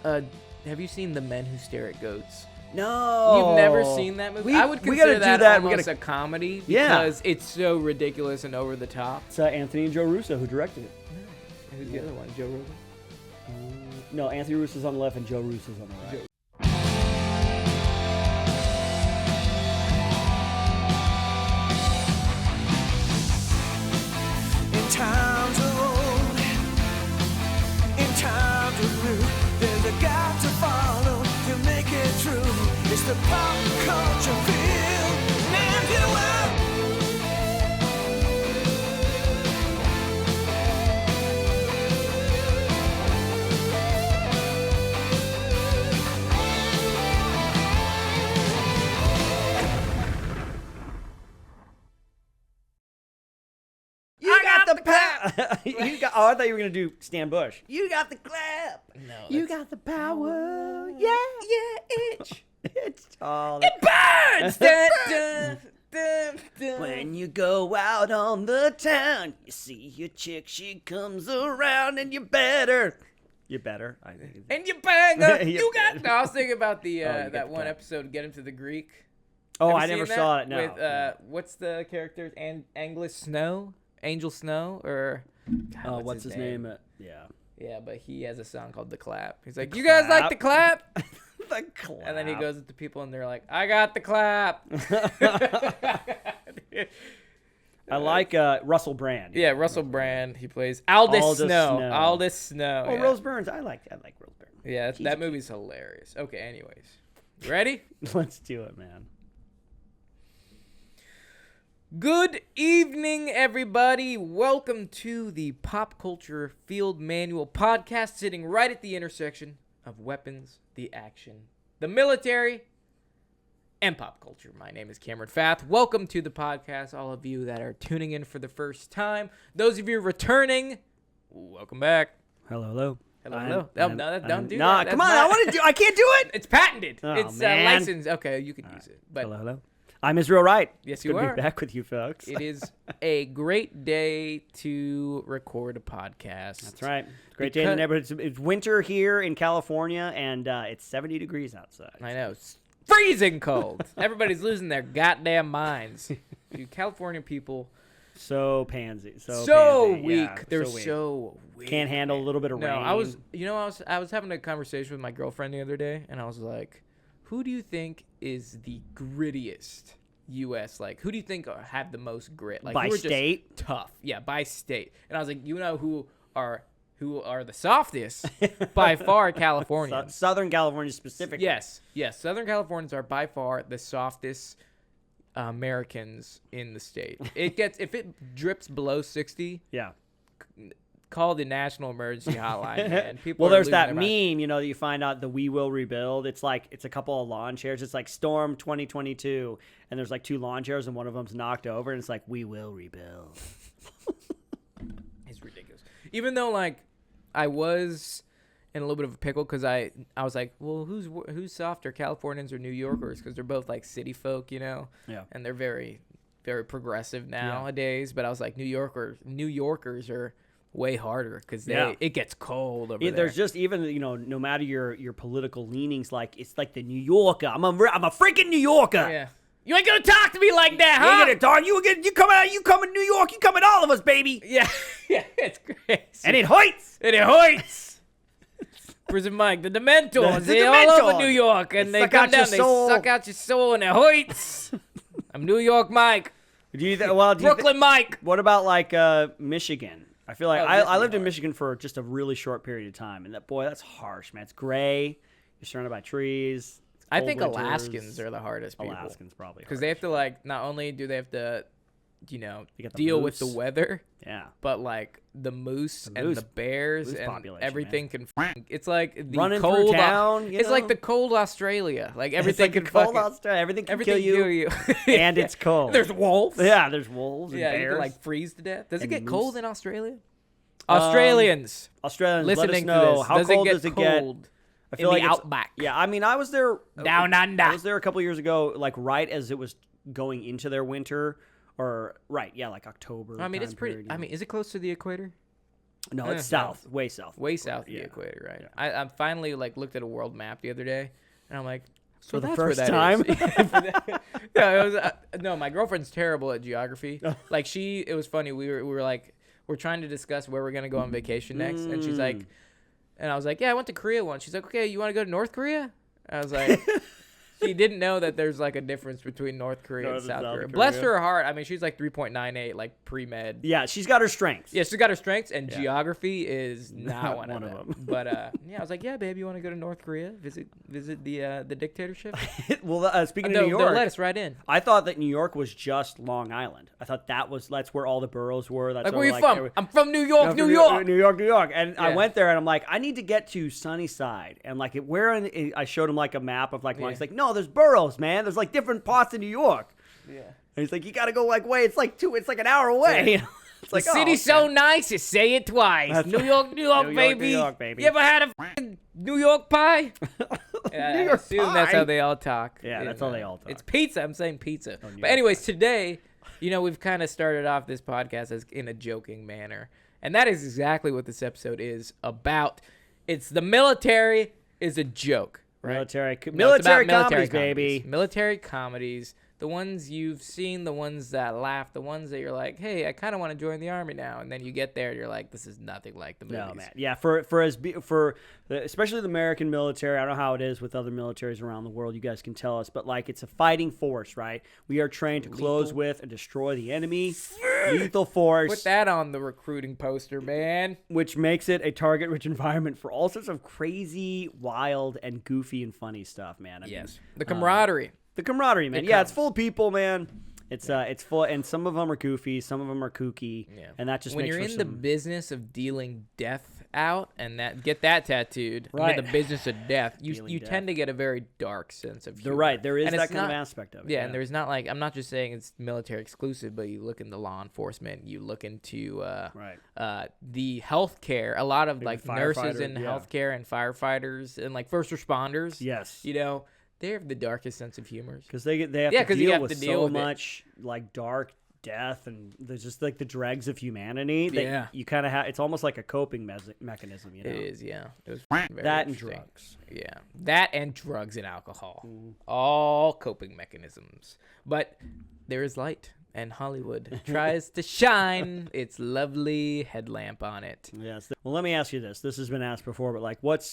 Have you seen The Men Who Stare at Goats? No. You've never seen that movie? I would consider that almost a comedy because it's so ridiculous and over the top. It's Anthony and Joe Russo who directed it. Nice. Who's the other one? Joe Rogan? No, Anthony Russo's on the left and Joe Russo's on the right. In times of old, in times of new, there's a God to follow to make it true. It's the pop culture field, and you Oh, I thought you were gonna do Stan Bush. You got the clap. No. You got the power. Yeah, itch. it's all. It burns! Dun, dun, dun, dun. When you go out on the town, you see your chick, she comes around, and you better. You're better. And you bang her. You You got. No, I was thinking about the got that the one clap. episode, Get Him to the Greek. Oh, Have you I never seen saw that? it. No. With what's the character? Angel Snow, or God, What's his name? Yeah. Yeah, but he has a song called The Clap. He's like, The you guys like Clap? the clap? The clap. And then he goes up to people and they're like, I got the clap. I like Russell Brand. Yeah, Russell Brand. He plays Aldous Snow. Snow. Aldous Snow. Oh, yeah. Rose Byrne. I like Rose Byrne. Yeah, that movie's hilarious. Okay, anyways. You ready? Let's do it, man. Good evening, everybody. Welcome to the Pop Culture Field Manual podcast, sitting right at the intersection of weapons, the action, the military, and pop culture. My name is Cameron Fath. Welcome to the podcast, all of you that are tuning in for the first time. Those of you returning, welcome back. Hello. Hello. Don't do nah, that. come on. I can't do it. It's patented. Oh, It's man. licensed. Okay, you can use it. But Hello. I'm Israel Wright. Yes, It's you good are. to be back with you, folks. It is a great day to record a podcast. That's right. It's a great day in the neighborhood. It's winter here in California, and it's 70 degrees outside. I know. It's freezing cold. Everybody's losing their goddamn minds. You California people. So pansy. So pansy. weak. Yeah, They're weak. so weak. Can't handle a little bit of rain. I was having a conversation with my girlfriend the other day, and I was like, who do you think is the grittiest U.S.? Like, who do you think have the most grit? Like, by who are state? just tough. Yeah, by state. And I was like, you know who are the softest? By far, Californians. Southern California specifically. Yes. Southern Californians are by far the softest Americans in the state. If it drips below 60, Yeah. call the National Emergency Hotline, man. People Well, are there's losing that their meme, mind. that you find out the We Will Rebuild. It's like, it's a couple of lawn chairs. It's like Storm 2022, and there's like two lawn chairs, and one of them's knocked over, and it's like, we will rebuild. It's ridiculous. Even though, like, I was in a little bit of a pickle because I was like, well, who's softer, Californians or New Yorkers? Because they're both like city folk, Yeah. and they're very, very progressive nowadays. But I was like, New Yorkers are way harder because it gets cold over there. There's just even no matter your political leanings, like it's like the New Yorker. I'm a freaking New Yorker. Yeah. You ain't gonna talk to me like that, You huh? ain't gonna talk. You come in New York. You come in all of us, baby. Yeah, it's crazy. And it hurts. Prison Mike, the Dementors, The they're all over Dementors. New York, and They they suck come out your down, they soul. suck out your soul, and it hurts. I'm New York Mike, Brooklyn Mike. What about like Michigan? I feel like Oh, I lived Michigan in Michigan for just a really short period of time, and that's harsh, man. It's gray. You're surrounded by trees. It's I cold think winters. Alaskans are the hardest people. Alaskans probably Because they have to, like, not only do they have to, got the deal with the moose. weather, Yeah. but, like, the moose and moose- the bears moose and population, everything can. It's like the Running through cold. town, It's like the cold Australia. Like, everything it's like can the cold fucking. Australia. Everything can Everything kill you. And and it's cold. There's wolves. Yeah, there's wolves and Yeah, you bears. can, like, freeze to death. Does it And get moose. cold in Australia? Australians Australians, let us listening know to this. how Does cold it get does it get? cold I feel in like the it's- outback? Yeah, I mean, I was there Down under. I was there a couple years ago, like right as it was going into their winter, like October. I mean, it's time pretty. period, I mean, is it close to the equator? No, it's south, way south. Way south of the equator, right? Yeah. I finally like looked at a world map the other day, and I'm like, so For the that's first where that time? is. No, it was no. My girlfriend's terrible at geography. Like it was funny. We were like, we're trying to discuss where we're gonna go on vacation next, and she's like, and I was like, yeah, I went to Korea once. She's like, okay, you want to go to North Korea? I was like. She didn't know that there's like a difference between North Korea and South Korea. Bless her heart. I mean, she's like 3.98, like pre-med. Yeah, she's got her strengths. Yeah, she's got her strengths, and geography is not one of them. But yeah, I was like, yeah, babe, you want to go to North Korea? Visit the dictatorship? Well, speaking of New York, they'll let us right in. I thought that New York was just Long Island. I thought that's where all the boroughs were. That's like, where you from? I'm from New York, New York. New York. And I went there, and I'm like, I need to get to Sunnyside. And like, I showed him like a map of like, he's like, no, there's boroughs, man. There's like different parts of New York. Yeah. And he's like, you got to go like way. It's like an hour away. Yeah. It's like, the city's so nice, you say it twice. New York, baby. New York, baby. You ever had a New York pie? I assume that's how they all talk. Yeah, that's how they all talk. It's pizza. I'm saying pizza. But anyways, today, we've kind of started off this podcast as in a joking manner. And that is exactly what this episode is about. It's the military is a joke. Right? Military military comedies, baby. Military comedies. The ones you've seen, the ones that laugh, the ones that you're like, hey, I kind of want to join the army now. And then you get there and you're like, this is nothing like the movies. No, man. Yeah, especially the American military, I don't know how it is with other militaries around the world. You guys can tell us. But, like, it's a fighting force, right? We are trained to close with and destroy the enemy. Lethal force. Put that on the recruiting poster, man. Which makes it a target-rich environment for all sorts of crazy, wild, and goofy and funny stuff, man. I mean, the camaraderie. The camaraderie, man. Yeah, it's full of people, man. It's full, and some of them are goofy, some of them are kooky, and that just when makes you're for in the business of dealing death out and get that tattooed. Right. In the business of death, you tend to get a very dark sense of humor. They're right. There is that kind of aspect of it. Yeah, and there's not like I'm not just saying it's military exclusive, but you look into law enforcement, you look into the healthcare. A lot of like nurses in healthcare and firefighters and like first responders. Yes. They have the darkest sense of humor because they have to deal with so much like dark death and there's just like the dregs of humanity. You kind of have. It's almost like a coping mechanism. It is. Yeah. It was that and drugs. Yeah, that and drugs and alcohol, all coping mechanisms. But there is light. And Hollywood tries to shine its lovely headlamp on it. Yes. Well, let me ask you this. This has been asked before, but like, what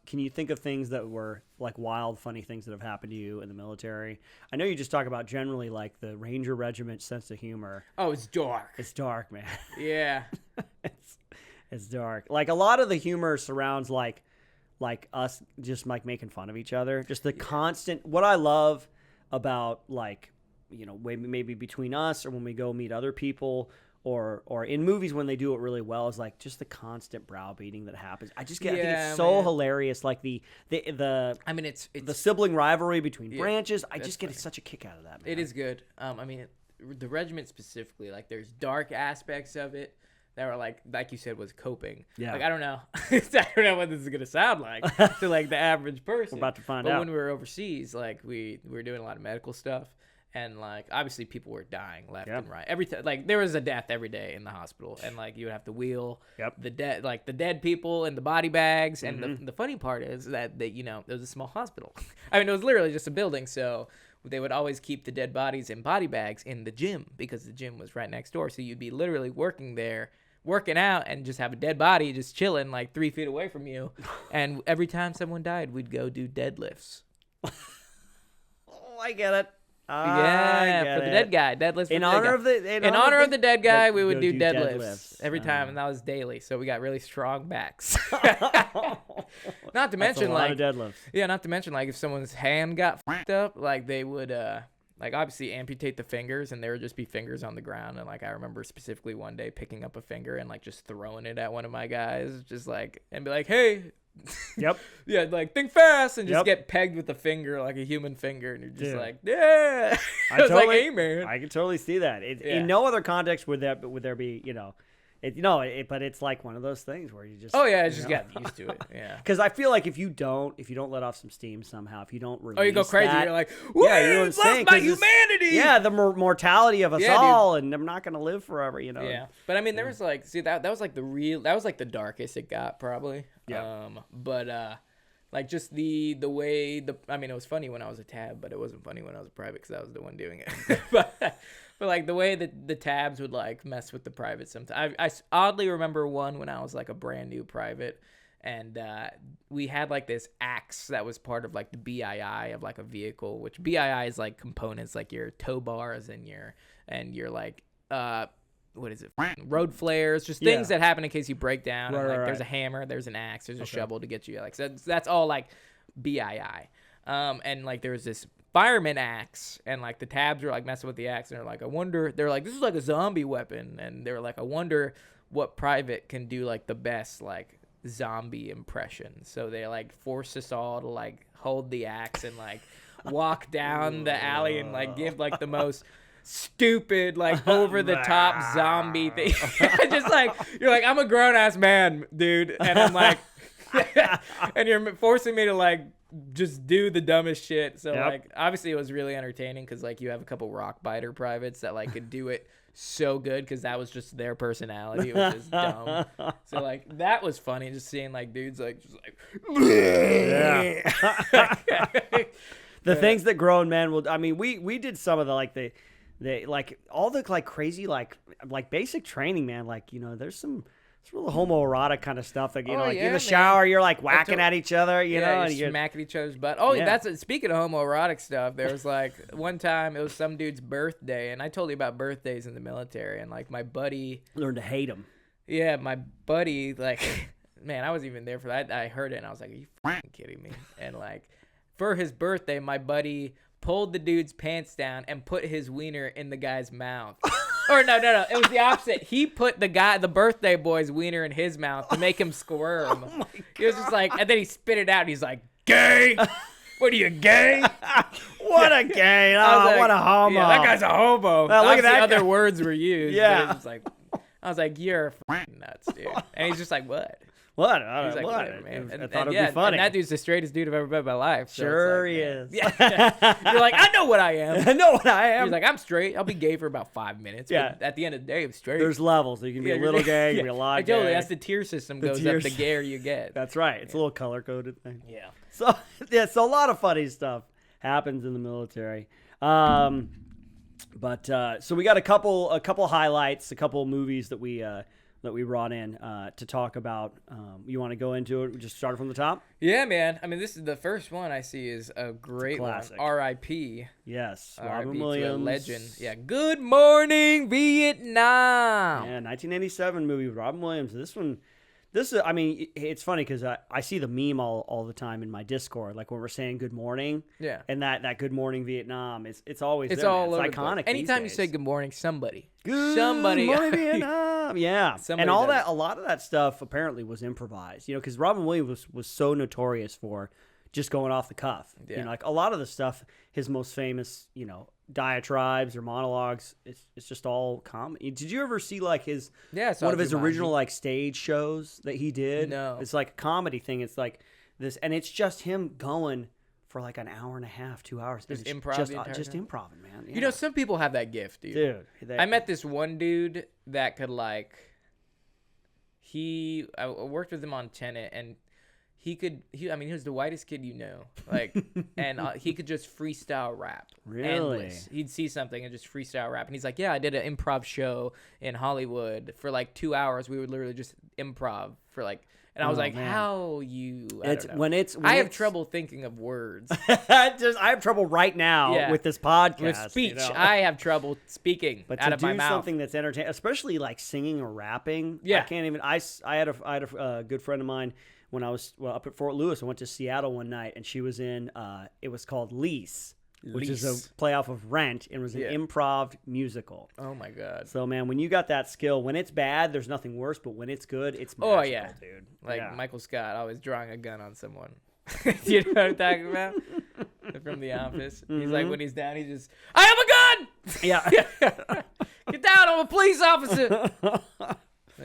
can you think of things that were like wild, funny things that have happened to you in the military? I know you just talk about generally like the Ranger Regiment sense of humor. Oh, it's dark. It's dark, man. Yeah. It's dark. Like a lot of the humor surrounds like us just like making fun of each other. Just the constant. What I love about like. Maybe between us or when we go meet other people or in movies when they do it really well is like just the constant browbeating that happens. I think it's so hilarious. Like the sibling rivalry between branches. I just get such a kick out of that, man. It is good. The regiment specifically, like there's dark aspects of it that were like you said was coping. Yeah. Like I don't know. I don't know what this is gonna sound like to like the average person. We're about to find out. But when we were overseas, like we were doing a lot of medical stuff. And like obviously people were dying left and right. Like there was a death every day in the hospital, and like you would have to wheel the dead people in the body bags. And the funny part is that it was a small hospital. I mean, it was literally just a building, so they would always keep the dead bodies in body bags in the gym because the gym was right next door. So you'd be literally working there, working out, and just have a dead body just chilling like 3 feet away from you. And every time someone died, we'd go do deadlifts. Oh, I get it. For the dead guy, deadlifts. In honor of the dead guy, we would do deadlifts every time, and that was daily. So we got really strong backs. Not to mention, like, a lot of deadlifts. Yeah, not to mention, like, if someone's hand got fucked up, like they would, like, obviously amputate the fingers, and there would just be fingers on the ground. And like I remember specifically one day picking up a finger and like just throwing it at one of my guys, just like and be like, hey. Yep. Yeah, like think fast and just get pegged with a finger, like a human finger, and you're just like, yeah. I was like, hey man, I can totally see that. In no other context would there be, But it's like one of those things where you just. Oh yeah, I just got used to it. Yeah. Because I feel like if you don't let off some steam somehow, if you don't release, You go crazy. that, You're like, yeah, you know what I'm saying? lost my 'Cause humanity. Yeah, the mortality of us all, and I'm not gonna live forever, you know. Yeah, but I mean, there was like, see, that was like that was like the darkest it got, probably. Yeah. Like just the way I mean, it was funny when I was a tab, but it wasn't funny when I was a private because I was the one doing it. But like the way that the tabs would like mess with the private sometimes. I oddly remember one when I was like a brand new private, and we had like this axe that was part of like the BII of like a vehicle, which BII is like components like your tow bars and your like what is it? Road flares, just things that happen in case you break down. Right, and, like right, there's a hammer, there's an axe, there's a shovel to get you. Like so that's all like BII. And like there was this fireman axe, and like the tabs were like messing with the axe, and they're like, they're like, this is like a zombie weapon, and they're like, I wonder what private can do like the best like zombie impression. So they like forced us all to like hold the axe and like walk down the alley and like give like the most stupid like over the top zombie thing. Just like you're like, I'm a grown ass man, dude, and I'm like and you're forcing me to like just do the dumbest shit. So like obviously it was really entertaining because like you have a couple rock biter privates that like could do it so good because that was just their personality. It was just dumb. So like that was funny, just seeing like dudes like just like the things that grown men will. I mean, we did some of the like the like all the like crazy like basic training, man. Like, you know, there's some real homoerotic kind of stuff that, you know, like in the shower, you're like whacking at each other, you know, and you're smacking each other's butt. Oh, that's speaking of homoerotic stuff. There was like one time it was some dude's birthday, and I told you about birthdays in the military, and like my buddy learned to hate him. Yeah, my buddy, like, man, I wasn't even there for that. I heard it and I was like, are you fucking kidding me? And like for his birthday, my buddy pulled the dude's pants down and put his wiener in the guy's mouth. Or no, it was the opposite. He put the birthday boy's wiener in his mouth to make him squirm. Oh my God. He was just like, and then he spit it out and he's like, gay? What are you, gay? What a gay. Oh, like, what a homo. Yeah, that guy's a homo. Look at that other words were used. Yeah. But it was like, I was like, you're fucking nuts, dude. And he's just like, what? What? He's like, what? whatever, man. I thought it'd be funny. And that dude's the straightest dude I've ever met in my life. So sure like, he is. Yeah. You're like, I know what I am. I know what I am. He's like, I'm straight. I'll be gay for about 5 minutes. Yeah. But at the end of the day, I'm straight. There's levels. You can be a little gay, you can be a lot gay. Totally. That's the tier system goes up the gayer you get. That's right. It's a little color-coded thing. Yeah. So a lot of funny stuff happens in the military. So we got a couple highlights, a couple movies that we brought in to talk about. You want to go into it? We just started from the top? Yeah, man. I mean, this is the first one I see is a great one. R.I.P. Yes. Robin Williams. Legend. Yeah. Good Morning, Vietnam. Yeah, 1987 movie with Robin Williams. I mean, it's funny because I see the meme all the time in my Discord, like when we're saying good morning. Yeah. And that good morning Vietnam, it's always it's there, all man. It's iconic. Anytime you say good morning, somebody. Good morning Vietnam. Yeah. Somebody and all does. that, a lot of that stuff apparently was improvised, you know, because Robin Williams was so notorious for just going off the cuff. Yeah. You know, like a lot of the stuff, his most famous, you know, diatribes or monologues, it's just all comedy. Did you ever see like one of his original like stage shows that he did? No. It's like a comedy thing. It's like this, and it's just him going for like an hour and a half, 2 hours. Just improv. Just improv, man. Yeah. You know, some people have that gift, dude. I met this one dude that could like. I worked with him on Tenet, and he was the whitest kid you know, like, and he could just freestyle rap. Really? Endless. He'd see something and just freestyle rap, and he's like, yeah, I did an improv show in Hollywood for like 2 hours. We would literally just improv for like, and I was like, man. How you? I have trouble thinking of words. I have trouble right now with this podcast. With speech, you know? I have trouble speaking out of my mouth. But to do something that's entertaining, especially like singing or rapping, I can't even. I had a good friend of mine. When I was up at Fort Lewis, I went to Seattle one night, and she was in, it was called Lease, which is a playoff of Rent, and it was an improv musical. Oh, my God. So, man, when you got that skill, when it's bad, there's nothing worse, but when it's good, it's magical, dude. Like Michael Scott always drawing a gun on someone. You know what I'm talking about? From The Office. Mm-hmm. He's like, when he's down, he just, I have a gun! Yeah. Get down, I'm a police officer!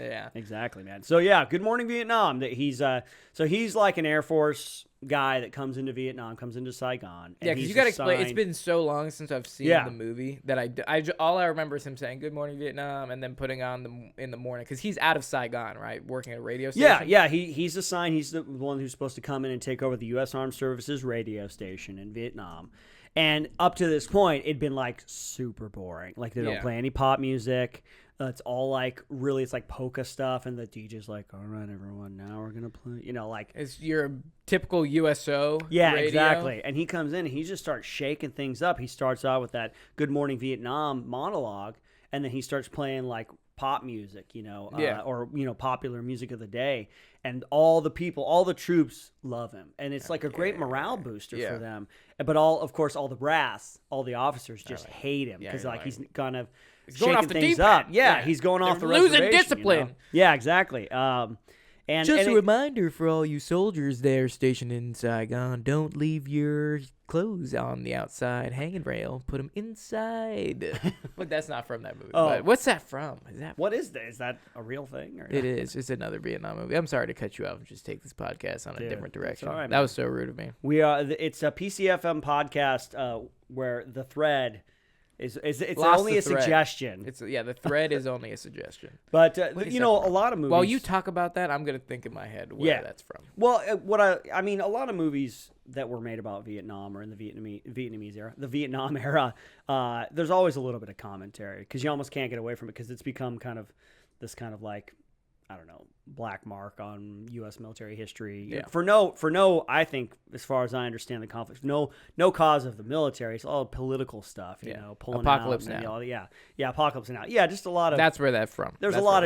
Yeah. Exactly, man. So yeah, Good Morning Vietnam. That he's like an Air Force guy that comes into Vietnam, comes into Saigon. And Yeah, because you got to explain. It's been so long since I've seen the movie that all I remember is him saying "Good Morning Vietnam" and then putting on in the morning because he's out of Saigon, right, working at a radio station. Yeah. He's assigned. He's the one who's supposed to come in and take over the U.S. Armed Services radio station in Vietnam. And up to this point, it'd been like super boring. Like they don't play any pop music. It's all like really, it's like polka stuff, and the DJ's like, "All right, everyone, now we're gonna play." You know, like it's your typical USO. Yeah, radio. exactly. And he comes in and he just starts shaking things up. He starts out with that "Good Morning Vietnam" monologue, and then he starts playing like pop music, or popular music of the day, and all the troops love him, and it's like a great morale booster for them. But all the brass, all the officers just hate him because he's kind of going off the things deep up. end. Yeah, he's going off the losing reservation. discipline. Yeah, exactly. And just a reminder for all you soldiers there stationed in Saigon: don't leave your clothes on the outside hanging rail. Put them inside. But that's not from that movie. Oh. But what's that from? What is that? Is that a real thing? Or it is. It's another Vietnam movie. I'm sorry to cut you off and just take this podcast on a different direction. All right, that was so rude of me. It's a PCFM podcast where the thread it's only a suggestion. The thread is only a suggestion. But a lot of movies. While you talk about that, I'm gonna think in my head where that's from. Well, a lot of movies that were made about Vietnam or in the Vietnamese era, the Vietnam era, there's always a little bit of commentary because you almost can't get away from it because it's become kind of this kind of like, I don't know, black mark on U.S. military history. Yeah. For no, I think, as far as I understand the conflict, no cause of the military. It's all political stuff, pulling Apocalypse out. Now. Apocalypse Now. Yeah, just a lot of. That's where that's from. There's a lot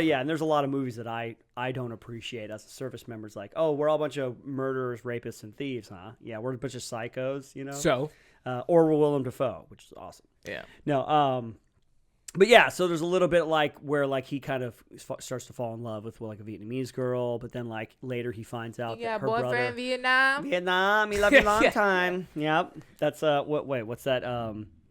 of movies that I don't appreciate as a service member. It's like, oh, we're all a bunch of murderers, rapists, and thieves, huh? Yeah, we're a bunch of psychos, So. Or we're Willem Dafoe, which is awesome. Yeah. No. But yeah, so there's a little bit like where like he kind of starts to fall in love with like a Vietnamese girl, but then like later he finds out that her brother Vietnam, he loved you a long time. Yep, that's what's that?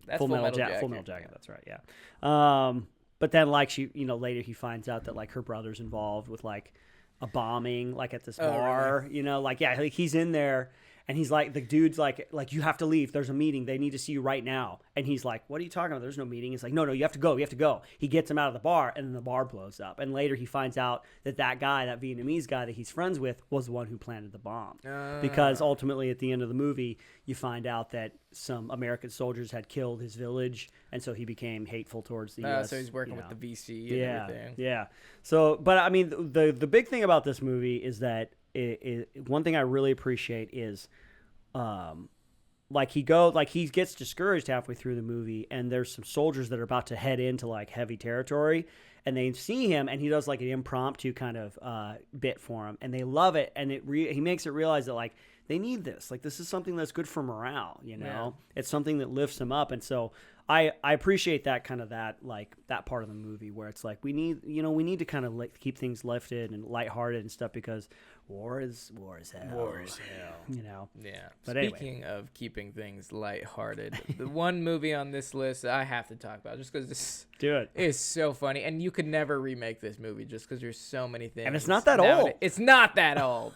That's Full Metal Jacket. That's right. Yeah. But then like she, later he finds out that like her brother's involved with like a bombing like at this bar. Really? Like he's in there. And he's like, the dude's like, you have to leave. There's a meeting. They need to see you right now. And he's like, what are you talking about? There's no meeting. He's like, no, you have to go. You have to go. He gets him out of the bar, and then the bar blows up. And later he finds out that guy, that Vietnamese guy that he's friends with, was the one who planted the bomb. Because ultimately, at the end of the movie, you find out that some American soldiers had killed his village, and so he became hateful towards the U.S. So he's working with the VC and everything. Yeah. So, but I mean, the big thing about this movie is that one thing I really appreciate is, he gets discouraged halfway through the movie, and there's some soldiers that are about to head into like heavy territory, and they see him, and he does like an impromptu kind of bit for them, and they love it, and he makes it realize that like they need this, like this is something that's good for morale, It's something that lifts them up, and so I appreciate that kind of that part of the movie where it's like we need to kind of keep things lifted and lighthearted and stuff because war is hell. War is hell. Yeah. But Speaking of keeping things lighthearted, the one movie on this list I have to talk about just because this is so funny, and you could never remake this movie just because there's so many things. And it's not that old. It's not that old.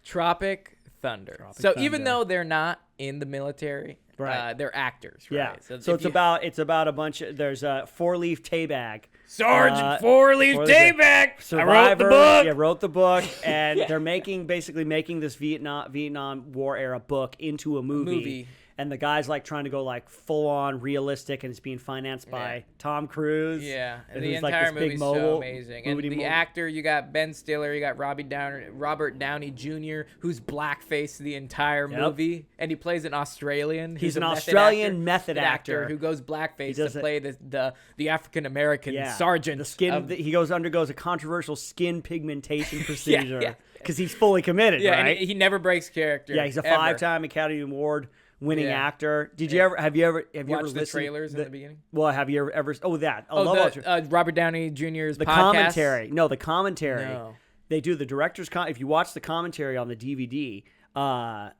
Tropic Thunder. Even though they're not in the military, right, they're actors, right? Yeah. So it's about a bunch of, there's a 4-leaf Tay-Bag. Sergeant 4-leaf Tay-Bag. Survivor, wrote the book. wrote the book, and they're basically making this Vietnam War era book into a movie. And the guy's like trying to go like full on realistic, and it's being financed by Tom Cruise. Yeah, and the entire movie's so amazing. And the actor, you got Ben Stiller, you got Robert Downey Jr., who's blackface the entire movie, and he plays an Australian. He's an Australian method actor who goes blackface to play the African American sergeant. He undergoes a controversial skin pigmentation procedure because he's fully committed. Right? And he never breaks character. Yeah, he's a 5-time Academy Award winning actor. Have you ever watched the trailers in the beginning? Well, have you ever Robert Downey Jr.'s the podcast? Commentary. No, the commentary. No. They do the director's if you watch the commentary on the DVD or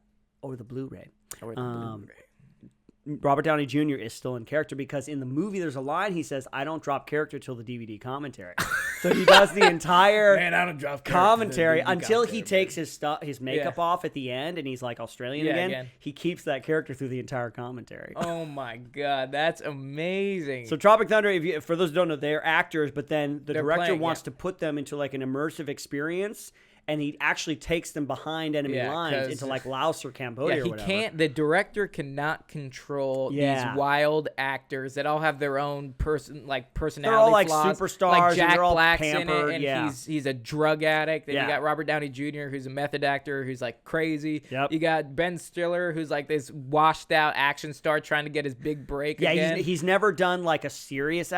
the Blu-ray. Robert Downey Jr. is still in character because in the movie there's a line he says, "I don't drop character till the DVD commentary." So he does the entire Man, I don't drop commentary character until he takes his makeup off at the end and he's like Australian again. He keeps that character through the entire commentary. Oh my God, that's amazing. So Tropic Thunder, for those who don't know, they're actors, but then the director playing, wants to put them into like an immersive experience. And he actually takes them behind enemy lines into like Laos or Cambodia or whatever. Can't. The director cannot control these wild actors that all have their own personality. They're all like flaws. superstars. Like Jack and they're all Black's pampered, in it, and he's a drug addict. Then you got Robert Downey Jr., who's a method actor, who's like crazy. Yep. You got Ben Stiller, who's like this washed out action star trying to get his big break. Yeah, he's never done like a serious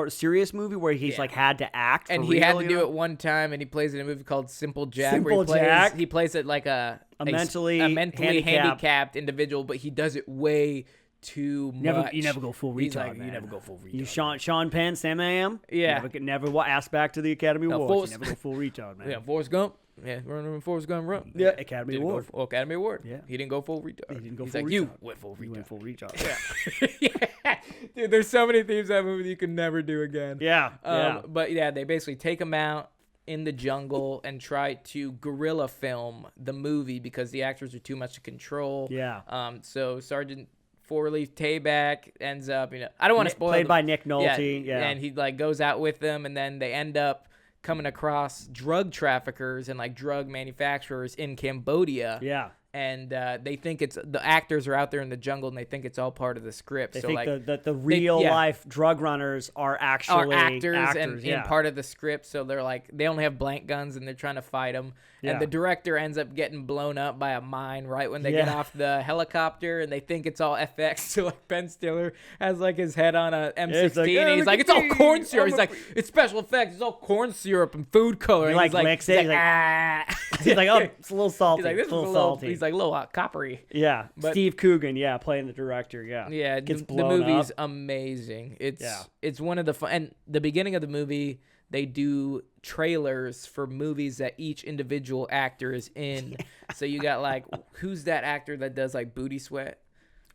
serious movie where he's like had to act. And for he real, had to do it one time, and he plays in a movie called Simple Jack. He plays it like a mentally handicapped individual, but he does it way too much. You never go full retard, man. You never go full retard. You Sean Penn, Sam Am. Yeah. Never asked back to the Academy Awards. You never go full retard, man. Yeah, Forrest Gump. Yeah, running Forrest Gump run. Yeah, Academy Award. Academy Award. Yeah. He didn't go full retard. He didn't go He's full like, retard. you went full retard. You went full retard. Yeah. Yeah. Dude, there's so many themes in that movie that you can never do again. Yeah. But yeah, they basically take him out in the jungle and try to guerrilla film the movie because the actors are too much to control. Yeah. So Sergeant Four-Leaf Tayback ends up, I don't want to spoil played by Nick Nolte. Yeah. And he like goes out with them, and then they end up coming across drug traffickers and like drug manufacturers in Cambodia. Yeah. And they think the actors are out there in the jungle, and they think it's all part of the script. They so think like that the real life drug runners are actually actors and part of the script. So they're like, they only have blank guns, and they're trying to fight them. Yeah. And the director ends up getting blown up by a mine right when they get off the helicopter, and they think it's all FX. So like Ben Stiller has like his head on a M16, and he's like, it's all corn syrup. He's like, it's special effects. It's all corn syrup and food coloring. He like licks it. He's like, oh, it's a little salty. He's like, this is a little salty. He's like, a little coppery. Yeah. But Steve Coogan, playing the director. Yeah. Yeah. Gets the blown movie's up. Amazing. It's one of the fun. And the beginning of the movie, they do trailers for movies that each individual actor is in. So you got like, who's that actor that does like Booty Sweat?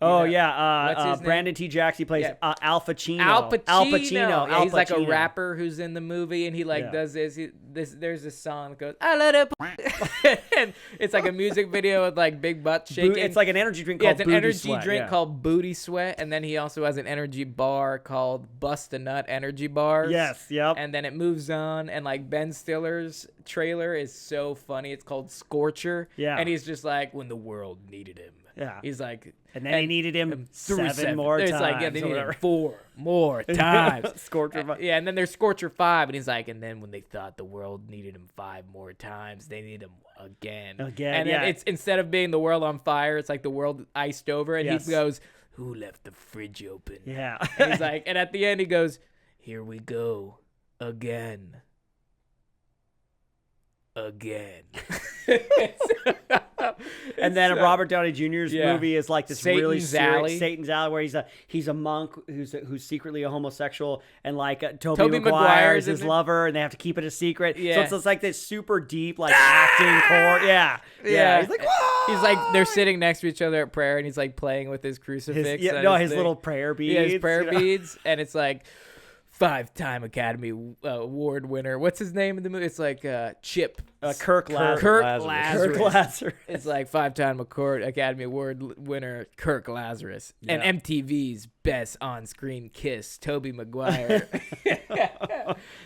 What's his name? Brandon T. Jackson plays Al Pacino. Al Pacino. Yeah, he's like a rapper who's in the movie, and he like does this. There's this song that goes, I let it. And it's like a music video with like big butt shaking. It's like an energy drink called it's an Booty energy Sweat, drink called Booty Sweat, and then he also has an energy bar called Bust a Nut Energy Bars. Yes, yep. And then it moves on, and like Ben Stiller's trailer is so funny. It's called Scorcher. Yeah. And he's just like, when the world needed him. Yeah. He's like, and then they needed him seven more times. It's like, they needed him 4 more times. Scorcher 5. Yeah, and then there's Scorcher 5, and he's like, and then when they thought the world needed him 5 more times, they need him again. And then it's, instead of being the world on fire, it's like the world iced over, and he goes, who left the fridge open? Yeah. And he's like, and at the end he goes, here we go, again. And then Robert Downey Jr.'s movie is like this really serious Satan's Alley, where he's a monk who's secretly a homosexual, and like Tobey Maguire is his lover, and they have to keep it a secret. Yeah. So it's like this super deep like acting core. Yeah. He's like, whoa! He's like, they're sitting next to each other at prayer, and he's like playing with his crucifix. His little prayer beads. Yeah, his prayer beads, and it's like 5-time Academy Award winner. What's his name in the movie? It's like Chip. Kirk Lazarus. Kirk Lazarus. It's like 5-time Academy Award winner Kirk Lazarus. Yeah. And MTV's best on-screen kiss, Tobey Maguire.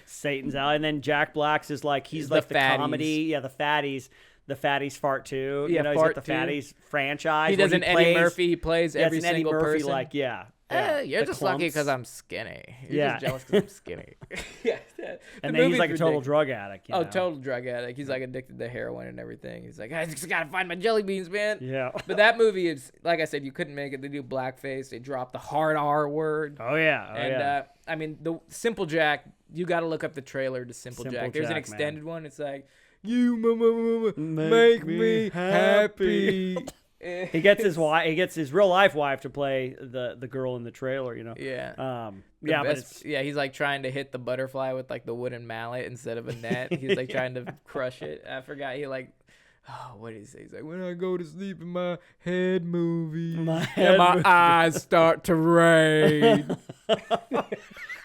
Satan's Alley. And then Jack Black's is like, he's like the comedy. Yeah, the Fatties. The Fatties fart 2. Yeah, he's got the Fatties franchise. He does an Eddie Murphy. He plays every single Eddie Murphy, person. You're just lucky because I'm skinny. You're just jealous because I'm skinny. And then he's like a total drug addict. Total drug addict. He's like addicted to heroin and everything. He's like, I just gotta find my jelly beans, man. Yeah. But that movie is, like I said, you couldn't make it. They do blackface. They drop the hard R word. Oh yeah. I mean, the Simple Jack. You got to look up the trailer to Simple Jack. There's an extended one. It's like, you make me happy. He gets his wife. He gets his real life wife to play the girl in the trailer. Yeah. But he's like trying to hit the butterfly with like the wooden mallet instead of a net. He's like trying to crush it. I forgot. He like Oh, what did he say? He's like, when I go to sleep in my head movie, My and my head eyes start to rain.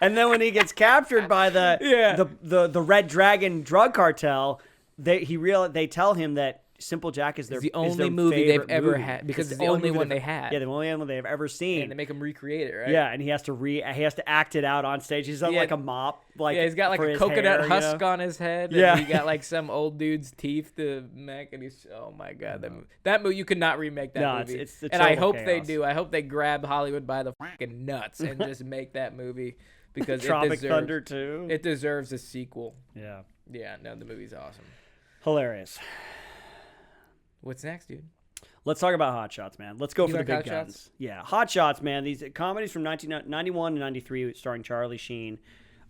And then when he gets captured by the Red Dragon drug cartel, they tell him that Simple Jack is It's the their only movie they've favorite ever movie. had because it's the only one they had. Yeah, the only one they've ever seen. And they make him recreate it, right? Yeah, and he has to act it out on stage. He's on like a mop, like yeah, he's got like for a his coconut hair, husk on his head. Yeah. And he got like some old dude's teeth to make, and he's oh my god, that movie you could not remake that No, movie. it's and I total hope they chaos. do. I hope they grab Hollywood by the fucking nuts and just make that movie because Tropic Thunder too. It deserves a sequel. Yeah, Yeah, no, the movie's awesome. hilarious. What's next, dude? Let's talk about Hot Shots, man. Let's go You for the like big Hot guns. Shots? Yeah, Hot Shots, man. These comedies from 1991 and 93 starring Charlie Sheen.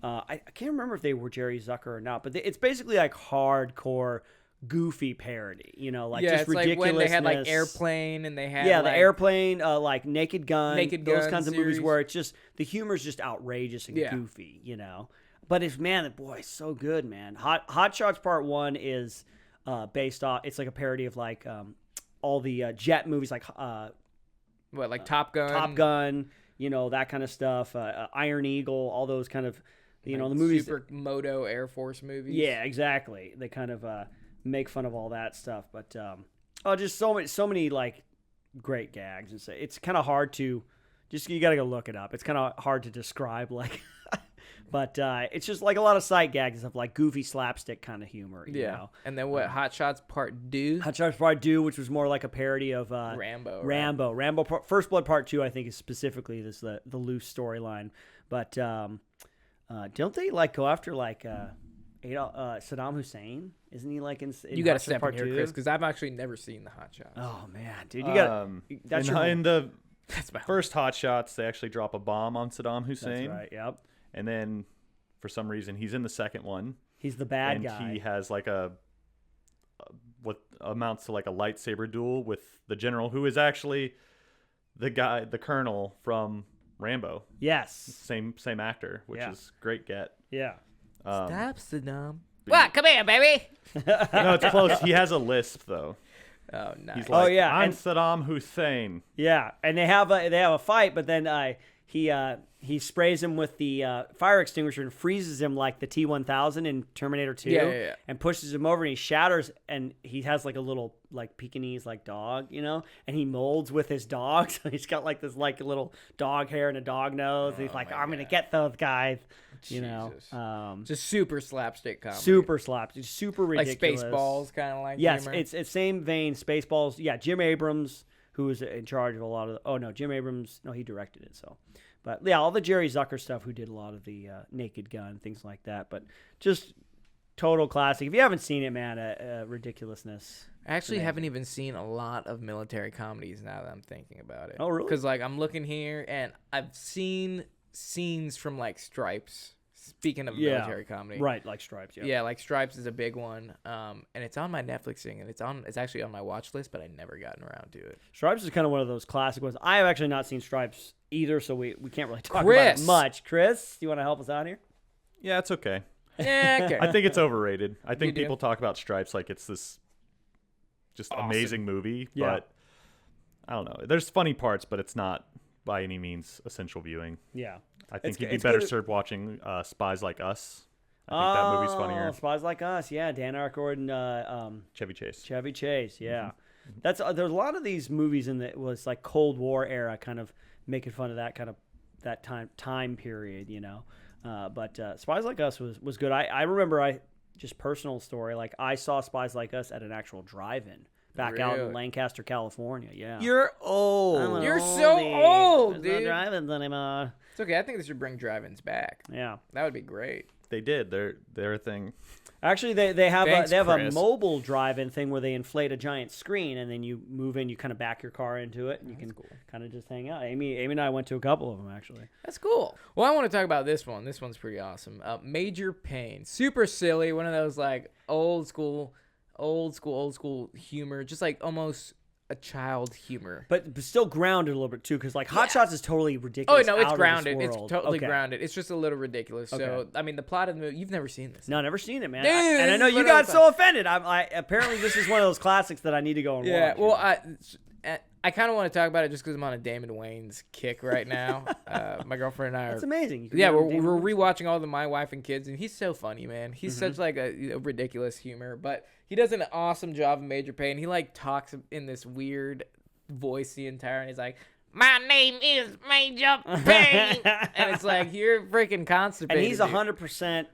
I can't remember if they were Jerry Zucker or not, but it's basically like hardcore, goofy parody. You know, like yeah, just it's like when they had like ridiculousness. Airplane and they had Yeah, like, the Airplane, like Naked Gun, Naked those Gun kinds of series. movies where it's just the humor's just outrageous and Yeah. goofy, you know. But it's boy, it's so good, man. Hot Shots Part 1 is based off. It's like a parody of like all the jet movies, like what, like Top Gun? Top Gun, you know, that kind of stuff. Iron Eagle, all those kind of, you know, the movies. Supermoto Air Force movies. Yeah, exactly. They kind of make fun of all that stuff, but just so many like great gags and say it's kind of hard to you got to go look it up. It's kind of hard to describe, like, but it's just like a lot of sight gags and stuff, like goofy slapstick kind of humor. You know? And then what? Hot Shots Part 2. Hot Shots Part 2, which was more like a parody of Rambo. Right? Rambo. First Blood Part 2, I think, is specifically the loose storyline. But don't they like go after like Saddam Hussein? Isn't he like in You got to Hot Shots step in Part here, 2? Chris, because I've actually never seen the Hot Shots. Oh man, dude, you got that's your in the That's my first Hot Shots, they actually drop a bomb on Saddam Hussein. That's right. Yep. And then, for some reason, he's in the second one. He's the bad and guy. he has like what amounts to like a lightsaber duel with the general, who is actually the colonel from Rambo. Yes. Same actor, which is great get. Yeah. Stop, Saddam. What? Come here, baby. No, it's close. He has a lisp though. Oh, nice. He's like, yeah, I'm and- Saddam Hussein. Yeah, and they have a fight, but then he sprays him with the fire extinguisher and freezes him like the T-1000 in Terminator 2. Yeah. And pushes him over, and he shatters, and he has like a little like Pekingese like dog, you know, and he molds with his dog, so he's got like this like little dog hair and a dog nose. And he's like, I'm gonna get those guys, you know. Just super slapstick comedy. Super slapstick, super like ridiculous. Spaceballs, kind of like. Yes, humor. it's same vein. Spaceballs. Yeah, Jim Abrams, who was in charge of a lot of. Jim Abrams. No, he directed it. So, but yeah, all the Jerry Zucker stuff, who did a lot of the Naked Gun, things like that. But just total classic. If you haven't seen it, man, ridiculousness. I actually haven't even seen a lot of military comedies now that I'm thinking about it. Oh, really? Because like I'm looking here and I've seen scenes from like Stripes. Speaking of military comedy, Right, like Stripes. Yeah. Yeah, like Stripes is a big one, and it's on my Netflix thing, and it's actually on my watch list, but I never gotten around to it. Stripes is kind of one of those classic ones. I have actually not seen Stripes either, so we can't really talk about Chris. it much. Chris, you want to help us out here? Yeah, it's okay. Yeah, okay. I think it's overrated. I think do? people talk about Stripes like it's this just amazing movie, Yeah. but I don't know. There's funny parts, but it's not by any means essential viewing. Yeah. I think you'd be it's better good. served watching Spies Like Us. I think that movie's funnier. Spies Like Us, yeah. Dan Aykroyd and Chevy Chase. Chevy Chase, yeah. That's there's a lot of these movies in the was like Cold War era, kind of making fun of that kind of that time period, you know. But Spies Like Us was good. I remember just personal story, like I saw Spies Like Us at an actual drive-in back out in Really? Lancaster, California. Yeah. You're old. I'm an You're so oldie. old, There's no dude. drive-ins anymore. It's okay. I think they should bring drive-ins back. Yeah. That would be great. They did. They're a thing. Actually, they have Thanks, a Chris. mobile drive-in thing where they inflate a giant screen and then you move in, you kind of back your car into it, and you can kind of just hang out. Amy and I went to a couple of them actually. That's cool. Well, I want to talk about this one. This one's pretty awesome. Major Pain. Super silly. One of those like old school humor. Just like almost a child humor. But still grounded a little bit too, because like Hot Yeah. Shots is totally Oh ridiculous. no, it's out of this grounded. It's world. totally Okay. grounded. It's just a little ridiculous. So Okay. I mean, the plot of the movie. You've never seen this. No, never seen it, man. Dude, And I this know is you what got I'm so offended. Apparently this is one of those classics that I need to go and Yeah. watch. Well, I kind of want to talk about it just because I'm on a Damon Wayans kick right now. My girlfriend and I are. that's amazing. You can Yeah, go we're to Damon Wayans. rewatching all the My Wife and Kids, and he's so funny, man. He's such like a ridiculous humor, but he does an awesome job of Major Payne. He like talks in this weird voice the entire, and he's like, "My name is Major Payne," and it's like you're freaking constipated. And he's dude. 100%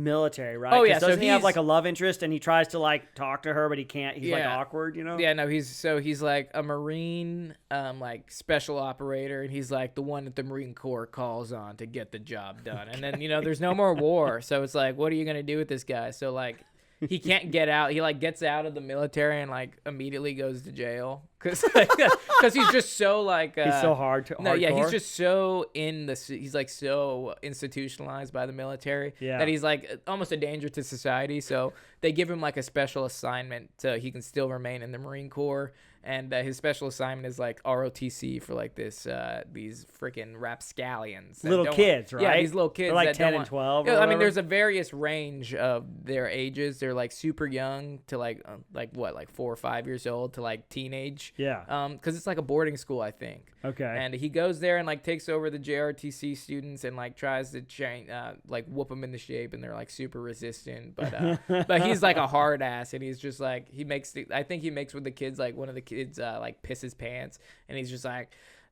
military, right? Oh, yeah, 'Cause so doesn't he have he's- like a love interest, and he tries to like talk to her, but he can't. He's like Yeah. awkward, you know? Yeah, no, he's like a Marine, like special operator, and he's like the one that the Marine Corps calls on to get the job done. And then there's no more war, so it's like, what are you gonna do with this guy? So like, he can't get out. He like gets out of the military and like immediately goes to jail because he's just so like He's so hard to. No, yeah, he's hardcore. just so he's like so institutionalized by the military Yeah. that he's like almost a danger to society. So they give him like a special assignment so he can still remain in the Marine Corps. And his special assignment is like ROTC for like these freaking rapscallions. that Little don't- kids, Yeah, right? these little kids. They're like that 10 don't and want- 12 or Yeah, I mean, whatever. there's a various range of their ages. They're like super young to like 4 or 5 years old to like teenage. Yeah. Because it's like a boarding school, I think. Okay. And he goes there and like takes over the JRTC students and like tries to like whoop them into shape, and they're like super resistant. But he's like a hard ass, and he's just like I think he makes with the kids, like one of the kids like piss his pants, and he's just like,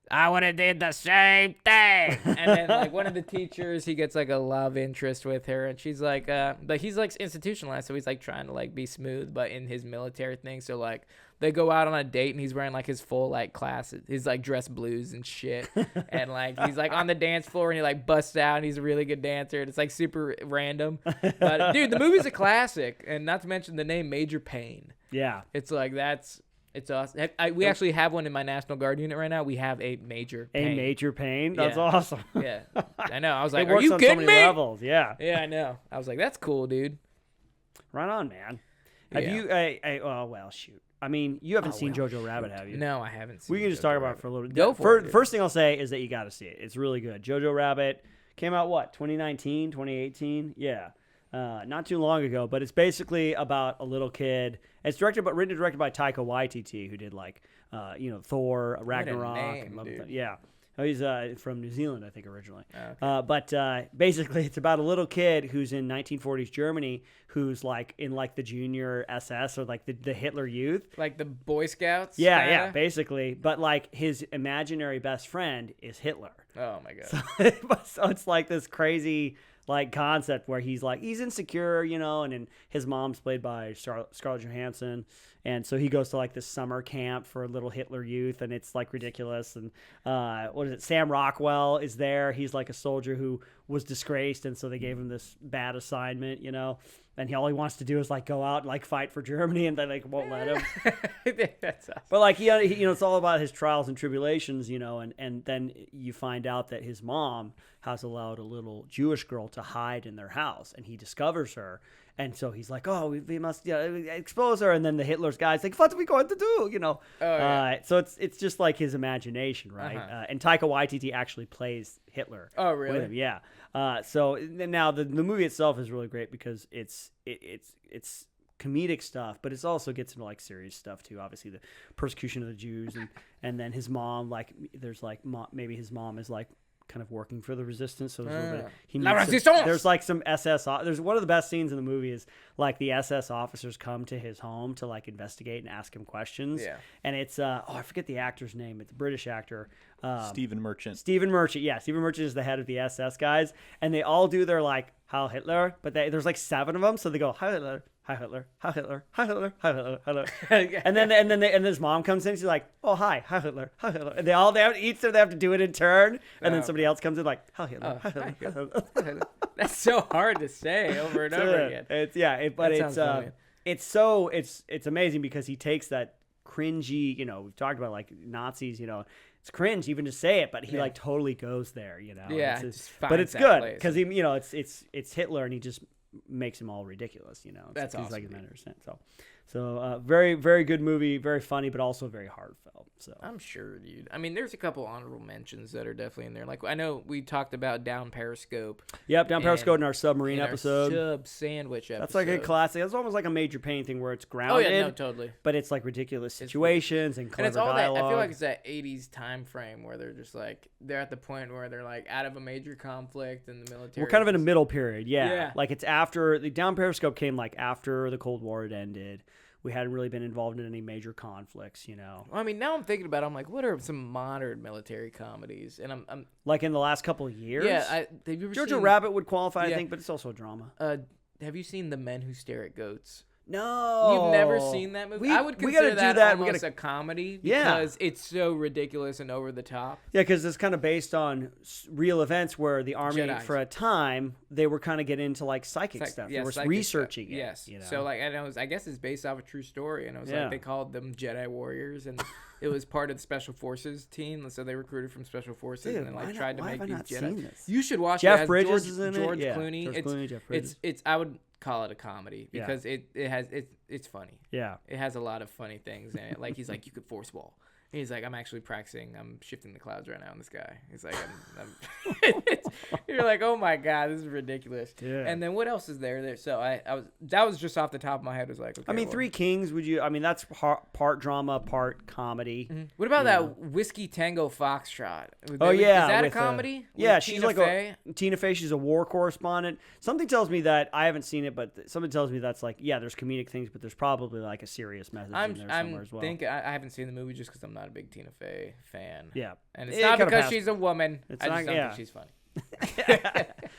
I would have did the same thing. And then like one of the teachers, he gets like a love interest with her, and she's like, but he's like institutionalized, so he's like trying to like be smooth, but in his military thing. So like they go out on a date, and he's wearing like his full like class, his like dress blues and shit, and like he's like on the dance floor, and he like busts out, and he's a really good dancer, and it's like super random. But dude, the movie's a classic, and not to mention the name Major Payne. yeah. It's like it's awesome. We actually have one in my National Guard unit right now. We have a Major A Payne. major pain. That's Yeah. awesome. Yeah, I know. I was like, It are works you on so kidding many me? levels. Yeah. Yeah, I know. I was like, that's cool, dude. Right on, man. Have Yeah. you? Well, shoot. I mean, you haven't seen Jojo Rabbit, have you? No, I haven't seen We can just Jojo talk about Rabbit. it for a little bit. Go for it, dude. First thing I'll say is that you got to see it. It's really good. Jojo Rabbit came out, what, 2019, 2018? Yeah. Not too long ago, but it's basically about a little kid. It's written and directed by Taika Waititi, who did like, Thor, Ragnarok. name, and dude. Yeah. Oh, he's from New Zealand, I think, originally. Okay. But basically, it's about a little kid who's in 1940s Germany, who's like in like the junior SS or like the Hitler Youth. Like the Boy Scouts? Yeah, kinda? yeah, basically. But like his imaginary best friend is Hitler. Oh my god. So it's like this crazy like concept where he's insecure, and then his mom's played by Scarlett Johansson, and so he goes to like this summer camp for little Hitler Youth, and it's like ridiculous. And what is it? Sam Rockwell is there. He's like a soldier who was disgraced, and so they gave him this bad assignment, and all he wants to do is like go out and like fight for Germany, and they like won't let him. That's awesome. But like he it's all about his trials and tribulations, and then you find out that his mom has allowed a little Jewish girl to hide in their house, and he discovers her, and so he's like, oh, we must expose her, and then the Hitler's guy's like, what are we going to do, Oh, yeah. So it's just like his imagination, right? Uh-huh. And Taika Waititi actually plays Hitler. Oh, really? With him, yeah. So now the movie itself is really great because it's comedic stuff, but it also gets into like serious stuff too. Obviously, the persecution of the Jews, and then his mom, like there's like maybe his mom is like kind of working for the resistance. So there's a little bit, La meets resistance! there's like some SS. There's one of the best scenes in the movie is like the SS officers come to his home to like investigate and ask him questions. Yeah. And it's I forget the actor's name. It's a British actor. Stephen Merchant. Stephen Merchant, yeah. Stephen Merchant is the head of the SS guys, and they all do their like Heil Hitler, but there's like 7 of them, so they go Heil Hitler, Heil Hitler, Heil Hitler, Heil Hitler, Heil Hitler, Heil Hitler. and then his mom comes in, she's like, oh hi, Heil Hitler, Heil Hitler, and they have to do it in turn, and then somebody else comes in like Heil Hitler, Heil Hitler, Heil Hitler. That's so hard to say over and over again. It's amazing because he takes that cringy, we've talked about like Nazis, it's cringe even to say it, but he like totally goes there, Yeah, just but finds it's that good place. because he, it's Hitler and he just makes him all ridiculous, That's he's awesome, like dude. 100%. So very, very good movie, very funny, but also very heartfelt. So I'm sure, dude. I mean, there's a couple honorable mentions that are definitely in there. Like I know we talked about Down Periscope. Yep, Down Periscope in our submarine in our episode. Sub sandwich episode. That's like a classic. That's almost like a Major Payne thing where it's Oh grounded. yeah, no, totally. But it's like ridiculous situations and clever And it's all dialogue. that. I feel like it's that '80s time frame where they're just like they're at the point where they're like out of a major conflict in the military. We're kind of in a middle period, yeah. Yeah. Like it's after the Down Periscope came like after the Cold War had ended. We hadn't really been involved in any major conflicts, you know. Well, I mean, now I'm thinking about it, I'm like, what are some modern military comedies? And I'm Like in the last couple of years. yeah. Have you ever Jojo seen, Rabbit would qualify, I Yeah. think, but it's also a drama. Have you seen The Men Who Stare at Goats? No, You've never seen that movie? I would we consider gotta that, do that. almost We a comedy Yeah. because it's so ridiculous and over the top. Yeah, because it's kind of based on real events where the army, Jedis. for a time, they were kind of getting into like psychic stuff. Yeah, they were psychic researching stuff. it. Yes. You know? So like, I guess it's based off a true story, and it was Yeah. like they called them Jedi warriors, and it was part of the special forces team. So they recruited from special forces Dude, and why like not- tried to why make have I these not Jedi. seen this? You should watch Jeff it. It has Bridges George, is in it? George Yeah, Clooney. George Clooney, Jeff Bridges. It's I would call it a comedy Yeah. because it's funny. It has a lot of funny things in it. Like he's like, you could force wall. And he's like, I'm actually practicing. I'm shifting the clouds right now in the sky. He's like, you're like, oh my god, this is ridiculous. Yeah. And then what else is there? So that was just off the top of my head. Was like, okay, I mean, well. Three Kings. That's part drama, part comedy. What about that Whiskey Tango Foxtrot? Oh yeah, is that a with, comedy? yeah, With she's Tina like Fey? Tina Fey. She's a war correspondent. Something tells me that I haven't seen it, but something tells me that's like, yeah, there's comedic things, but there's probably like a serious message in there somewhere as well. I haven't seen the movie just because I'm not a big Tina Fey fan. Yeah, And it's It not kinda because passed. she's a woman. It's I not- just don't yeah. think she's funny.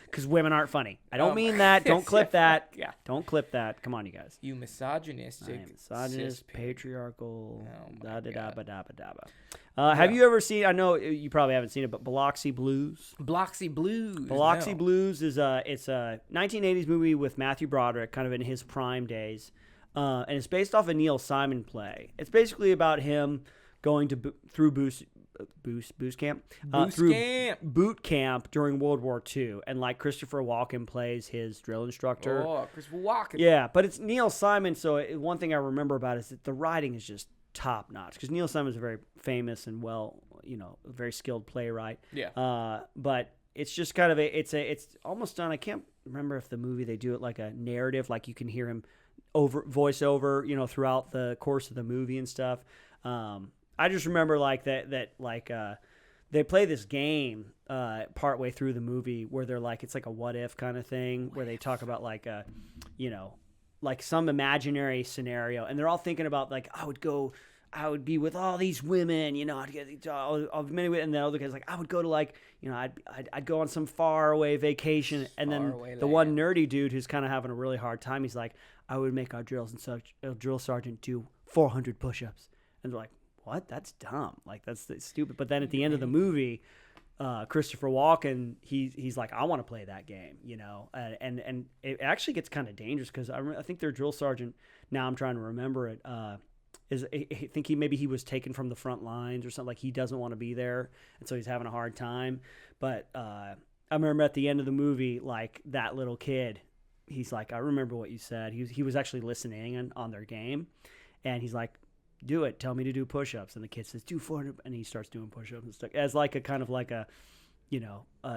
Because women aren't funny. I don't Oh mean my- that. Don't clip that. Yeah. Don't clip that. Come on, you guys. You misogynistic, I am misogynist, cis pig. patriarchal. Oh my Da da da God. ba da ba da ba. Have you ever seen? I know you probably haven't seen it, but Biloxi Blues. Bloxy Blues. Biloxi no. Blues is it's a 1980s movie with Matthew Broderick, kind of in his prime days, and it's based off a Neil Simon play. It's basically about him going to through boost camp, through camp. boot camp during World War II, and like Christopher Walken plays his drill instructor. Oh, Christopher Walken. Yeah, but it's Neil Simon, so one thing I remember about it is that the writing is just top notch because Neil Simon is a very famous and very skilled playwright. Yeah. But it's just kind of it's almost done. I can't remember if the movie they do it like a narrative, like you can hear him voice over, throughout the course of the movie and stuff. I just remember like that they play this game partway through the movie where they're like, it's like a what if kind of thing where they talk about like like some imaginary scenario, and they're all thinking about like I would be with all these women, I'd get all many women, and the other guy's like I would go to like I'd go on some far away vacation, and then Faraway the one land. nerdy dude who's kind of having a really hard time, he's like I would make our drill sergeant do 400 push-ups, and they're like what? That's dumb. Like that's stupid. But then at the end of the movie, Christopher Walken, he's like, I want to play that game, and it actually gets kind of dangerous because I think their drill sergeant. Now I'm trying to remember it. I think he was taken from the front lines or something. Like he doesn't want to be there, and so he's having a hard time. But I remember at the end of the movie, like that little kid, he's like, I remember what you said. He was actually listening on their game, and he's like, do it. Tell me to do push-ups. And the kid says, do 400. And he starts doing push-ups and stuff as like a kind of like a,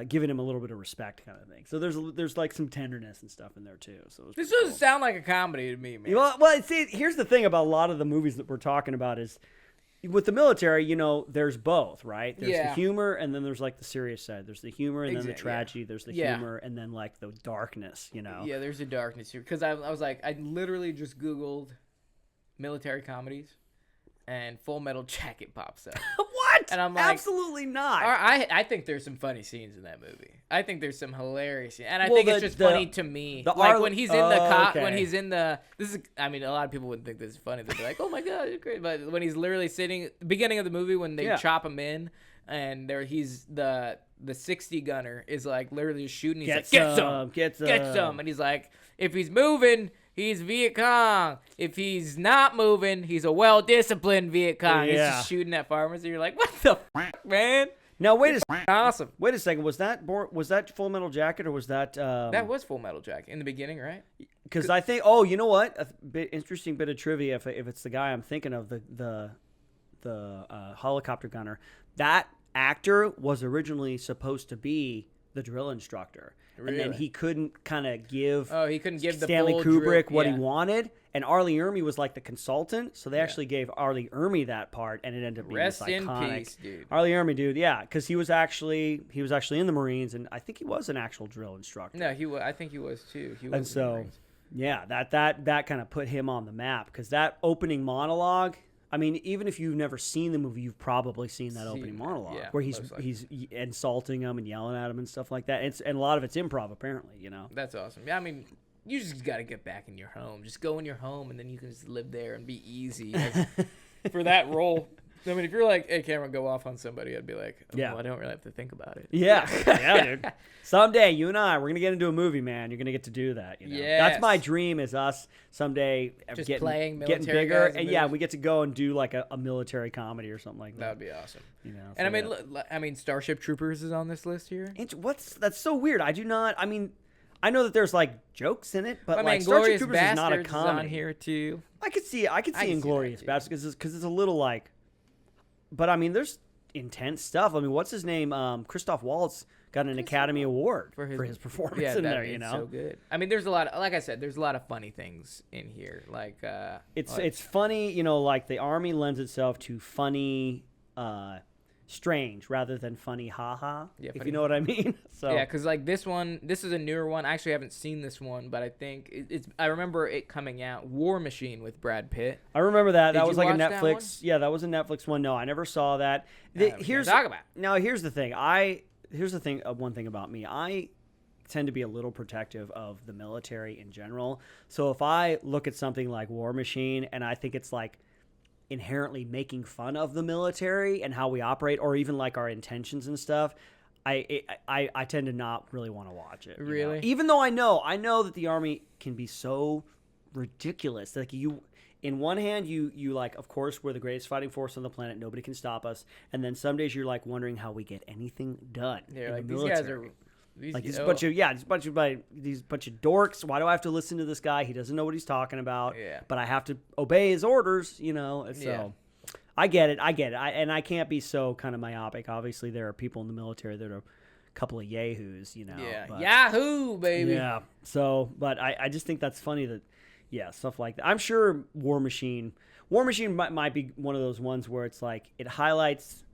giving him a little bit of respect kind of thing. So there's like some tenderness and stuff in there too. So This pretty doesn't sound like a comedy to me, man. well, see, here's the thing about a lot of the movies that we're talking about is with the military, there's both, right? There's the Yeah. humor and then there's like the serious side. There's the humor and then the Exactly, yeah. tragedy. There's the Yeah. humor and then like the darkness, Yeah, there's a darkness here. Because I was like, I literally just Googled military comedies, and Full Metal Jacket pops up. What? And I'm like, absolutely not. I think there's some funny scenes in that movie. I think there's some hilarious scenes. And I Well, think it's the- just the- funny to me. the Like Arl- when he's in the cop, okay. when he's in the, this is, I mean, a lot of people wouldn't think this is funny. They'd be like, oh my God, it's great. But when he's literally sitting, beginning of the movie, when they Yeah. chop him in, and he's the 60 gunner is like literally just shooting. He's like, get some. Get And he's like, if he's moving, he's Viet Cong. If he's not moving, he's a well-disciplined Viet Cong. He's Yeah. just shooting at farmers, and you're like, what the f***, man? Now wait a It's awesome. Wait a second. Was that Full Metal Jacket or was that? That was Full Metal Jacket in the beginning, right? Because I think, oh, you know what? Interesting bit of trivia. If it's the guy I'm thinking of, the helicopter gunner, that actor was originally supposed to be the drill instructor. Really? And then he couldn't kind of give Oh, he couldn't give the Stanley full Kubrick drill- what yeah. he wanted. And Arlie Ermy was like the consultant, so they actually gave Arlie Ermy that part, and it ended up being Rest this in iconic. peace, dude. Arlie Ermy, dude, yeah, because he was actually in the Marines, and I think he was an actual drill instructor. No, he was. I think he was too. He was. And so, yeah, that kind of put him on the map, because that opening monologue. I mean, even if you've never seen the movie, you've probably seen that opening monologue yeah, where most likely. he's insulting him and yelling at him and stuff like that. And a lot of it's improv, apparently. You know. That's awesome. Yeah, I mean, you just got to get back in your home. Just go in your home, and then you can just live there and be easy. For that role, I mean, if you're like, hey, Cameron, go off on somebody, I'd be like, oh, Yeah. well, I don't really have to think about it. Yeah, yeah, dude. Someday, you and I, we're gonna get into a movie, man. You're gonna get to do that. You know? Yes. That's my dream. Is us someday Just getting playing getting military bigger, guys in and yeah, movies. we get to go and do like a military comedy or something like That that. would be awesome. You know, And so, I mean, Starship Troopers is on this list here. that's so weird. I do not. I mean, I know that there's like jokes in it, but I like mean, Starship Glorious Troopers is not a Bastards is comedy. on here too. I could see can see Inglorious that, too. Bastards because it's a little like, but I mean, there's intense stuff. I mean, what's his name? Christoph Waltz got an Academy Award for his performance in there. You know, so good. I mean, there's a lot of, like I said, there's a lot of funny things in here. Like, it's funny. You know, like the Army lends itself to funny, strange rather than funny, haha. Yeah, if funny you know what I mean. So yeah, because like this is a newer one. I actually haven't seen this one, but I think it's. I remember it coming out. War Machine with Brad Pitt. I remember that. Did That you was like a watch that Netflix. Yeah, that was a Netflix one. No, I never saw that. Here's talk about. Now here's the thing. Here's the thing. One thing about me. I tend to be a little protective of the military in general. So if I look at something like War Machine and I think it's like inherently making fun of the military and how we operate, or even like our intentions and stuff, I tend to not really want to watch it. You know? Really? Even though I know that the Army can be so ridiculous. Like in one hand, you like, of course, we're the greatest fighting force on the planet. Nobody can stop us. And then some days you're like wondering how we get anything done. Yeah, in like the these military. guys are. Like these bunch of dorks. Why do I have to listen to this guy? He doesn't know what he's talking about. Yeah. But I have to obey his orders, you know. And so Yeah. I get it. And I can't be so kind of myopic. Obviously, there are people in the military that are a couple of yahoos, you know. Yeah, but, Yahoo, baby. yeah. So, but I just think that's funny that, yeah, stuff like that. I'm sure War Machine might be one of those ones where it's like it highlights.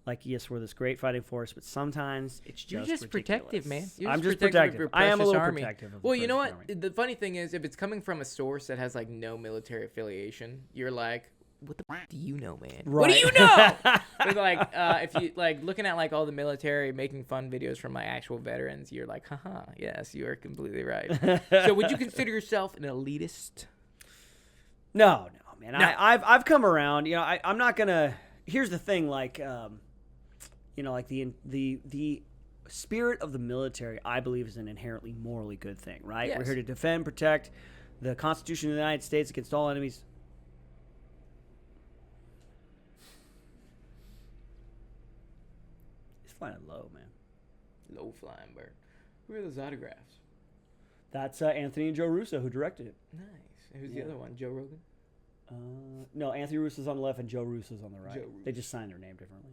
Like, yes, we're this great fighting force, but sometimes it's just You're just ridiculous. protective, man. I'm just of protective. your I am a precious little army. protective of the Well, you know precious what? army. The funny thing is, if it's coming from a source that has like no military affiliation, you're like, what the do you know, man? What do Right. you know? But like, if you like looking at like all the military making fun videos from my actual veterans, you're like, haha, yes, you are completely right. So, would you consider yourself an elitist? No, man. No. I've come around. You know, I'm not gonna. Here's the thing, like, you know, like the spirit of the military, I believe, is an inherently morally good thing, right? Yes. We're here to defend, protect the Constitution of the United States against all enemies. It's flying low, man. Low flying bird. Who are those autographs? That's Anthony and Joe Russo who directed it. Nice. And who's the Yeah. other one? Joe Rogan. No, Anthony Russo's on the left and Joe Russo's on the right. Joe Russo. They just signed their name differently.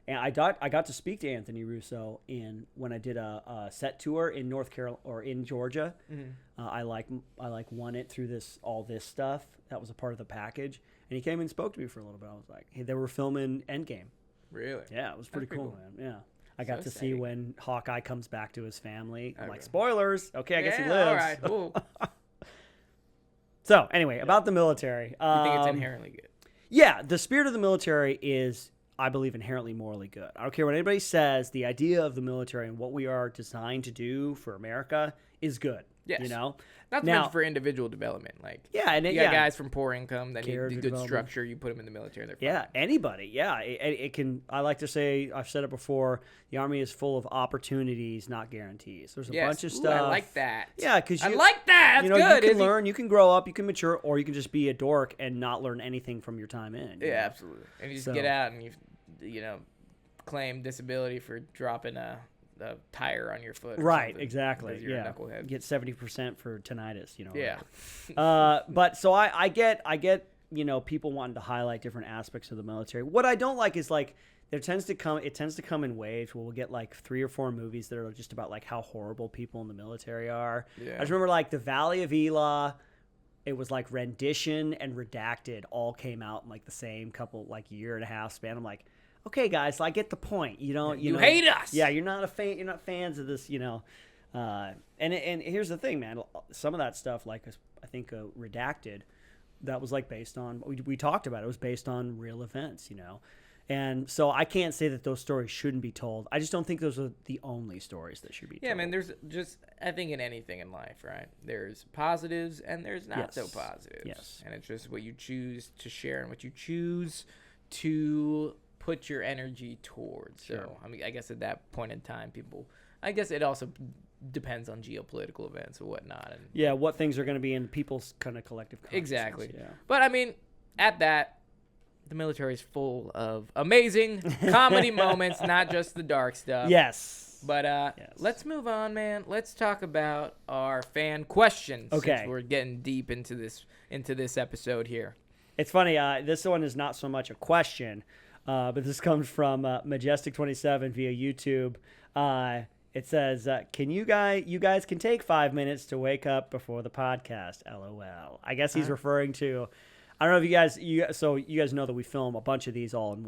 And I got to speak to Anthony Russo when I did a set tour in North Carolina or in Georgia. I won it through all this stuff that was a part of the package, and he came and spoke to me for a little bit. I was like, hey, they were filming Endgame. Really? Yeah, it was pretty pretty cool, cool. man. Yeah, I got So to see exciting. when Hawkeye comes back to his family. I'm like, Okay. spoilers. Okay, I guess he Yeah, lives. all right. Cool. So anyway, about the military. You think it's inherently good? Yeah, the spirit of the military is, I believe, inherently morally good. I don't care what anybody says. The idea of the military and what we are designed to do for America is good. Yes. You know? Not to Now- mention for individual development. Like, Yeah, and you it, got yeah. guys from poor income that need Character good development. structure. You put them in the military. They're fine. Yeah, anybody. Yeah, it can. I like to say, I've said it before, the Army is full of opportunities, not guarantees. There's a Yes. bunch of Ooh, stuff. I like that. Yeah, because I like that. That's you know, good. you can Izzy. learn, you can grow up, you can mature, or you can just be a dork and not learn anything from your time in. you Yeah, know? absolutely. And you just So- get out and you know, claim disability for dropping a a tire on your foot. Or Right, something exactly. because you're Yeah, a knucklehead. get 70% for tinnitus. Yeah. But so I get people wanting to highlight different aspects of the military. What I don't like is like it tends to come in waves where we'll get like 3 or 4 movies that are just about like how horrible people in the military are. Yeah. I just remember like the Valley of Elah. It was like Rendition and Redacted all came out in like the same couple like year and a half span. I'm like, okay, guys, I get the point. You know, hate us. Yeah, you're not a fan. You're not fans of this. And here's the thing, man. Some of that stuff, like I think Redacted, that was like based on we talked about. It was based on real events, And so I can't say that those stories shouldn't be told. I just don't think those are the only stories that should be told. Yeah, man, there's just, I think in anything in life, right? There's positives and there's not so positives. Yes. And it's just what you choose to share and what you choose to put your energy towards. Sure. So, I mean, I guess at that point in time, I guess it also depends on geopolitical events and whatnot. And yeah, what things are going to be in people's kind of collective consciousness. exactly. Yeah. But, I mean, at that, the military is full of amazing comedy moments, not just the dark stuff. Yes. But Yes. let's move on, man. Let's talk about our fan questions. Okay. Since we're getting deep into this episode here. It's funny. This one is not so much a question, but this comes from Majestic27 via YouTube. It says, "Can you guys can take 5 minutes to wake up before the podcast?" LOL. I guess he's referring to. I don't know if you guys know that we film a bunch of these all in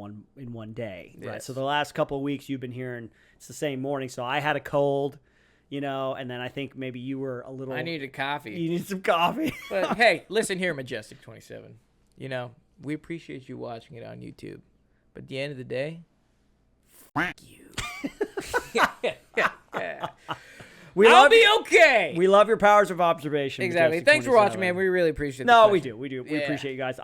one day, right? Yes. So the last couple of weeks you've been hearing it's the same morning. So I had a cold, and then I think maybe you were a little. I needed coffee. You need some coffee. But hey, listen here, Majestic27. We appreciate you watching it on YouTube. But at the end of the day, fuck you. I'll be okay. We love your powers of observation. Exactly. Majestic Thanks for watching, 27. man. We really appreciate it. No, we do. We Yeah. appreciate you guys.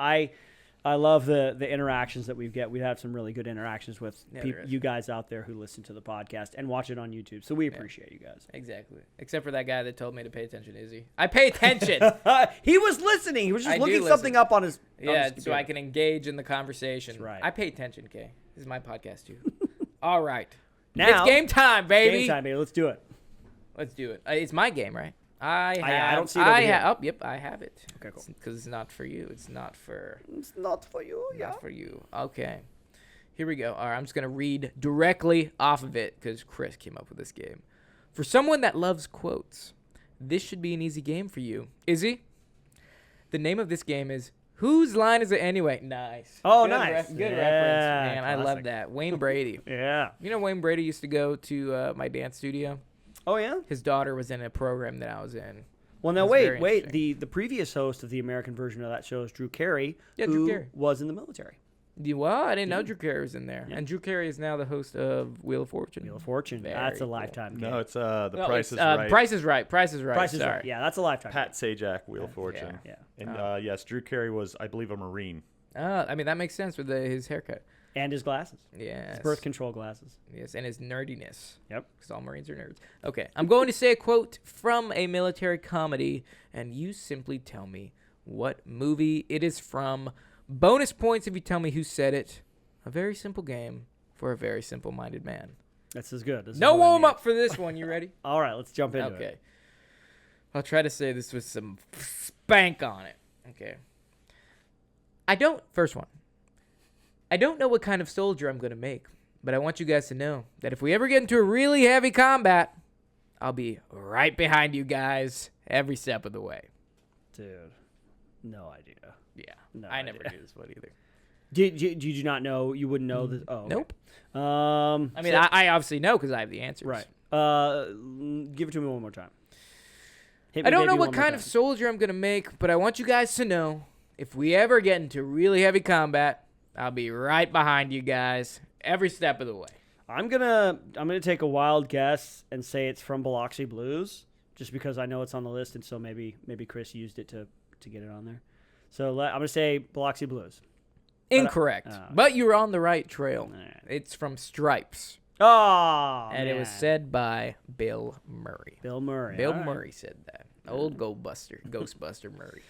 I love the interactions that we get. We have some really good interactions with there is. you guys out there who listen to the podcast and watch it on YouTube. So we appreciate you guys. Exactly. Except for that guy that told me to pay attention, Izzy. I pay attention. He was listening. He was just I do looking listen. something up on his. Yeah, on his so I computer. can engage in the conversation. That's right. I pay attention, Kay. This is my podcast, too. All right. Now- it's game time, baby. Game time, baby. Let's do it. Let's do it. It's my game, right? I don't see it over here. Oh, yep, I have it. Okay, cool. Because it's not for you. It's not for It's not for you. not for you. Okay. Here we go. All right, I'm just going to read directly off of it because Chris came up with this game. For someone that loves quotes, this should be an easy game for you. Izzy, the name of this game is Whose Line Is It Anyway? Nice. Oh, Good nice. Good Yeah, reference, man. I love classic. that. Wayne Brady. Yeah. Wayne Brady used to go to my dance studio. Oh yeah. His daughter was in a program that I was in. Well, now That's wait. very interesting. The previous host of the American version of that show is Drew Carey, Yeah, who Drew Carey. was in the military. Well, I didn't know Drew Carey was in there. Yeah. And Drew Carey is now the host of Wheel of Fortune. Wheel of Fortune. Very That's a cool. lifetime game. No, it's the No, Price it's, is Right. Price is Right. Price is Right. Price is Sorry. Right. Yeah, that's a lifetime. Pat Sajak, Wheel of Fortune. Yeah. And yes, Drew Carey was, I believe, a Marine. I mean, that makes sense with his haircut. And his glasses. Yes. His birth control glasses. Yes, and his nerdiness. Yep. Because all Marines are nerds. Okay, I'm going to say a quote from a military comedy, and you simply tell me what movie it is from. Bonus points if you tell me who said it. A very simple game for a very simple-minded man. This is good. This is No what I warm need. up for this one. You ready? All right, let's jump into Okay. it. I'll try to say this with some spank on it. Okay. First one. I don't know what kind of soldier I'm going to make, but I want you guys to know that if we ever get into a really heavy combat, I'll be right behind you guys every step of the way. Dude, no idea. Yeah. No I never idea. do this one either. Did you not know? You wouldn't know this? Oh, okay. Nope. I I mean, I obviously know because I have the answers. right. Give it to me one more time. Hit I me, don't know baby, what one more kind of time. soldier I'm going to make, but I want you guys to know if we ever get into really heavy combat, I'll be right behind you guys every step of the way. I'm gonna take a wild guess and say it's from Biloxi Blues, just because I know it's on the list, and so maybe Chris used it to get it on there. So I'm gonna say Biloxi Blues. Incorrect. But you were on the right trail. Alright. It's from Stripes. Oh, And it was man. said by Bill Murray. Bill Murray. Bill All right. Murray said that. Old Ghostbuster Murray.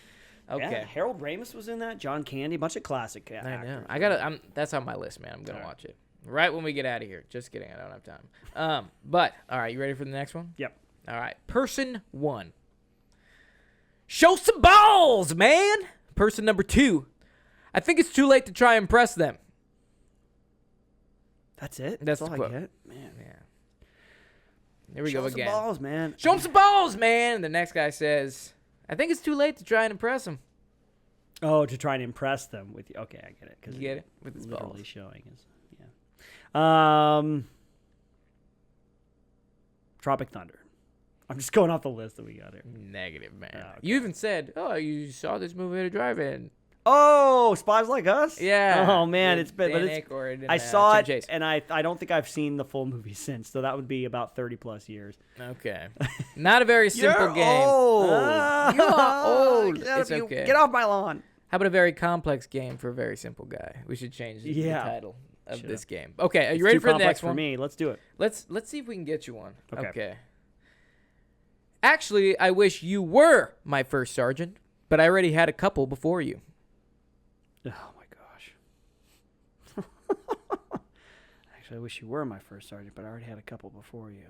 Okay. Yeah, Harold Ramis was in that. John Candy, a bunch of classic I actors. know. That's on my list, man. I'm gonna watch it. Right when we get out of here. Just kidding. I don't have time. But, all right, you ready for the next one? Yep. All right. Person 1. Show some balls, man. Person number 2. I think it's too late to try and impress them. That's it? That's all the I quote. get? Man. Yeah. Here we Show go some again. balls, man. Show him some balls, man. And the next guy says, I think it's too late to try and impress him. Oh, to try and impress them with you. Okay, I get it. 'Cause You get it? With his literally balls. showing is, yeah. Tropic Thunder. I'm just going off the list that we got here. Negative, man. Oh, okay. You even said, oh, you saw this movie at a drive-in. Oh, Spies Like Us? Yeah. Oh man, With it's been. But Dan Aykroyd and, I saw Tim it, Chase. and I don't think I've seen the full movie since. So that would be about 30+ years. Okay. Not a very simple You're game. old. You are old. It's You- okay. Get off my lawn. How about a very complex game for a very simple guy? We should change the Yeah. title of Should've. this game. Okay, are you It's ready too for the complex next for one? me. Let's do it. Let's see if we can get you one. Okay. Actually, I wish you were my first sergeant, but I already had a couple before you. Oh my gosh. Actually, I wish you were my first sergeant, but I already had a couple before you.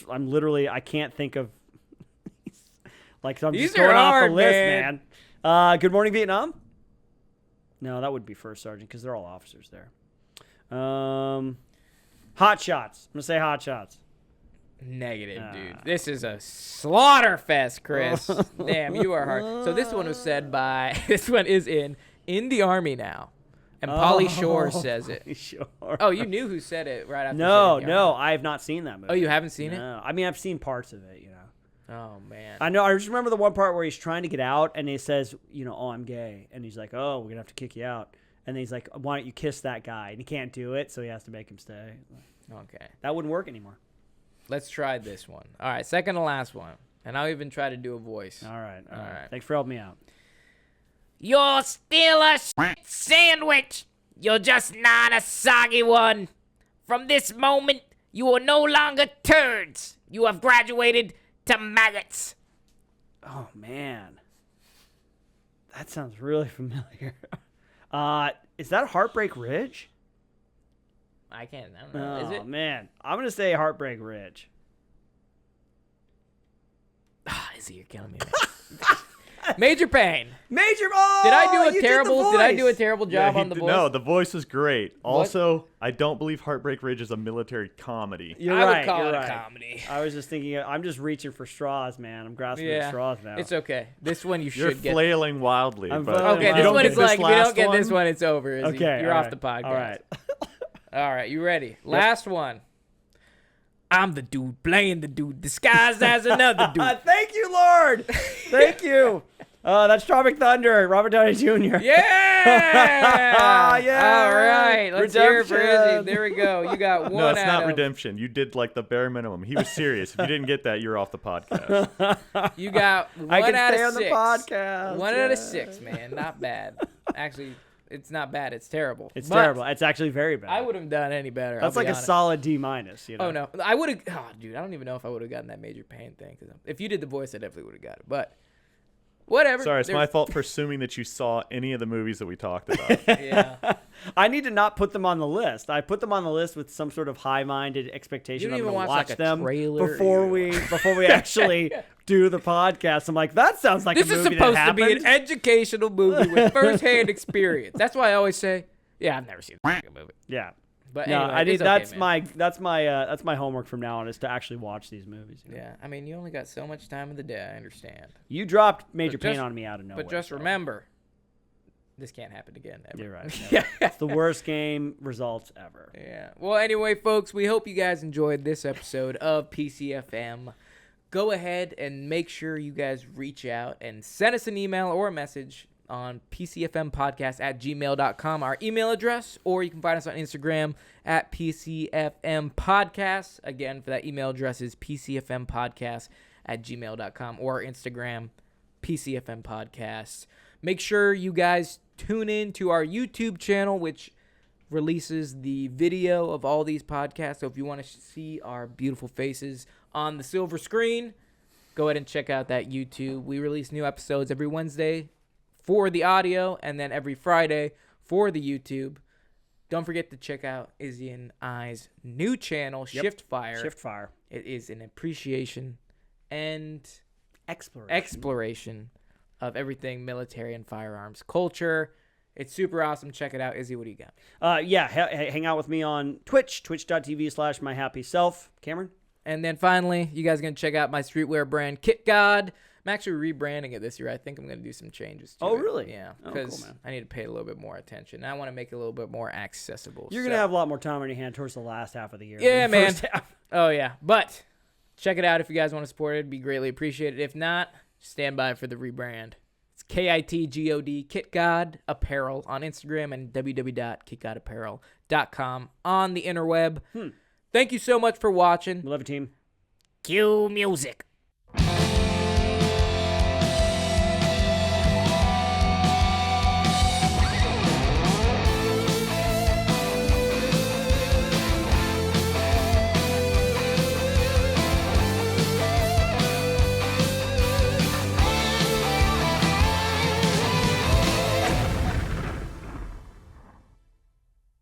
I'm literally, I can't think of. Like, so I'm These just going are off hard, the list, man. man. Good Morning Vietnam? No, that would be first sergeant because they're all officers there. Hot Shots. I'm going to say Hot Shots. Negative, dude. This is a slaughter fest, Chris. Damn, you are hard. So this one was said by, this one is in the Army now. And Pauly Shore says it. Sure. Oh, you knew who said it right after No, saying the no, Army. I have not seen that movie. Oh, you haven't seen No. I mean, I've seen parts of it, you know. Oh, man. I know. I just remember the one part where he's trying to get out, and he says, you know, oh, I'm gay. And he's like, oh, we're going to have to kick you out. And then he's like, why don't you kiss that guy? And he can't do it, so he has to make him stay. Okay. That wouldn't work anymore. Let's try this one. All right, second to last one. And I'll even try to do a voice. All right. All right. Thanks for helping me out. You're still a sandwich. You're just not a soggy one. From this moment, you are no longer turds. You have graduated to maggots. Oh, man. That sounds really familiar. Is that Heartbreak Ridge? I don't know. Is Oh, it? man. I'm going to say Heartbreak Ridge. Izzy, you're killing me, man. Major Pain. Major. Oh, Did I do you a the terrible? Did I do a voice. terrible Yeah, job on the voice? No, the voice is great. Also, I don't believe Heartbreak Ridge is a military comedy. You're I right. would call you're it right. a comedy. I was just thinking, I'm just reaching for straws, man. I'm grasping at straws now. It's okay. This one you You're should get. flailing wildly. I'm but flailing Okay, You this don't one get is like if you don't last get this one, it's over. Izzy. Okay. You're all off right, the podcast. All right. All right, you ready? Last one. I'm the dude playing the dude disguised as another dude. Thank you, Lord. Thank you. That's Tropic Thunder, Robert Downey Jr. Yeah! Yeah! All right, let's hear it for Izzy. Redemption. There we go. You got one No, it's out not of, redemption. You did like the bare minimum. He was serious. If you didn't get that, you're off the podcast. You got one I can out stay of on the six. podcast. One out of yeah. 6, man. Not bad. Actually, it's not bad. It's terrible. It's But terrible. It's actually very bad. I would have done any better. That's I'll like be a honest. solid D-. You know? Oh no, I would have. Oh, dude, I don't even know if I would have gotten that Major Pain thing. Cause if you did the voice, I definitely would have got it. But whatever. Sorry, it's There- my fault for assuming that you saw any of the movies that we talked about. Yeah. I need to not put them on the list. I put them on the list with some sort of high-minded expectation. You I'm didn't going even to watch, watch like, a them trailer before or- we actually do the podcast. I'm like, that sounds like This a is movie supposed that to be an happened. educational movie with first-hand experience. That's why I always say, yeah, I've never seen the movie. Yeah. But No, anyway, I need. it's okay, That's man. that's my homework from now on is to actually watch these movies. you know? Yeah, I mean, you only got so much time of the day. I understand. You dropped Major But Pain just- on me out of nowhere. But just so- remember, this can't happen again. Ever. You're right. Yeah. It's the worst game results ever. Yeah. Well, anyway, folks, we hope you guys enjoyed this episode of PCFM. Go ahead and make sure you guys reach out and send us an email or a message on pcfmpodcast@gmail.com, our email address, or you can find us on Instagram at pcfmpodcast. Again, for that email address is pcfmpodcast@gmail.com, or Instagram, pcfmpodcast. Make sure you guys tune in to our YouTube channel, which releases the video of all these podcasts. So if you want to see our beautiful faces on the silver screen, go ahead and check out that YouTube. We release new episodes every Wednesday for the audio, and then every Friday for the YouTube. Don't forget to check out Izzy and I's new channel, Shift Fire. Shift Fire. It is an appreciation and exploration of everything military and firearms culture. It's super awesome. Check it out. Izzy, what do you got? Hang out with me on Twitch, twitch.tv/myhappyself. Cameron? And then finally, you guys are going to check out my streetwear brand, Kit God. I'm actually rebranding it this year. I think I'm going to do some changes to it. Oh, really? Yeah, Oh, because cool, man. I need to pay a little bit more attention. I want to make it a little bit more accessible. You're going to have a lot more time on your hand towards the last half of the year. Yeah, than the man. first half. Oh, yeah. But check it out if you guys want to support it. It'd be greatly appreciated. If not, stand by for the rebrand. It's KITGOD, Kit God Apparel on Instagram and www.kitgodapparel.com on the interweb. Thank you so much for watching. We love you, team. Cue music.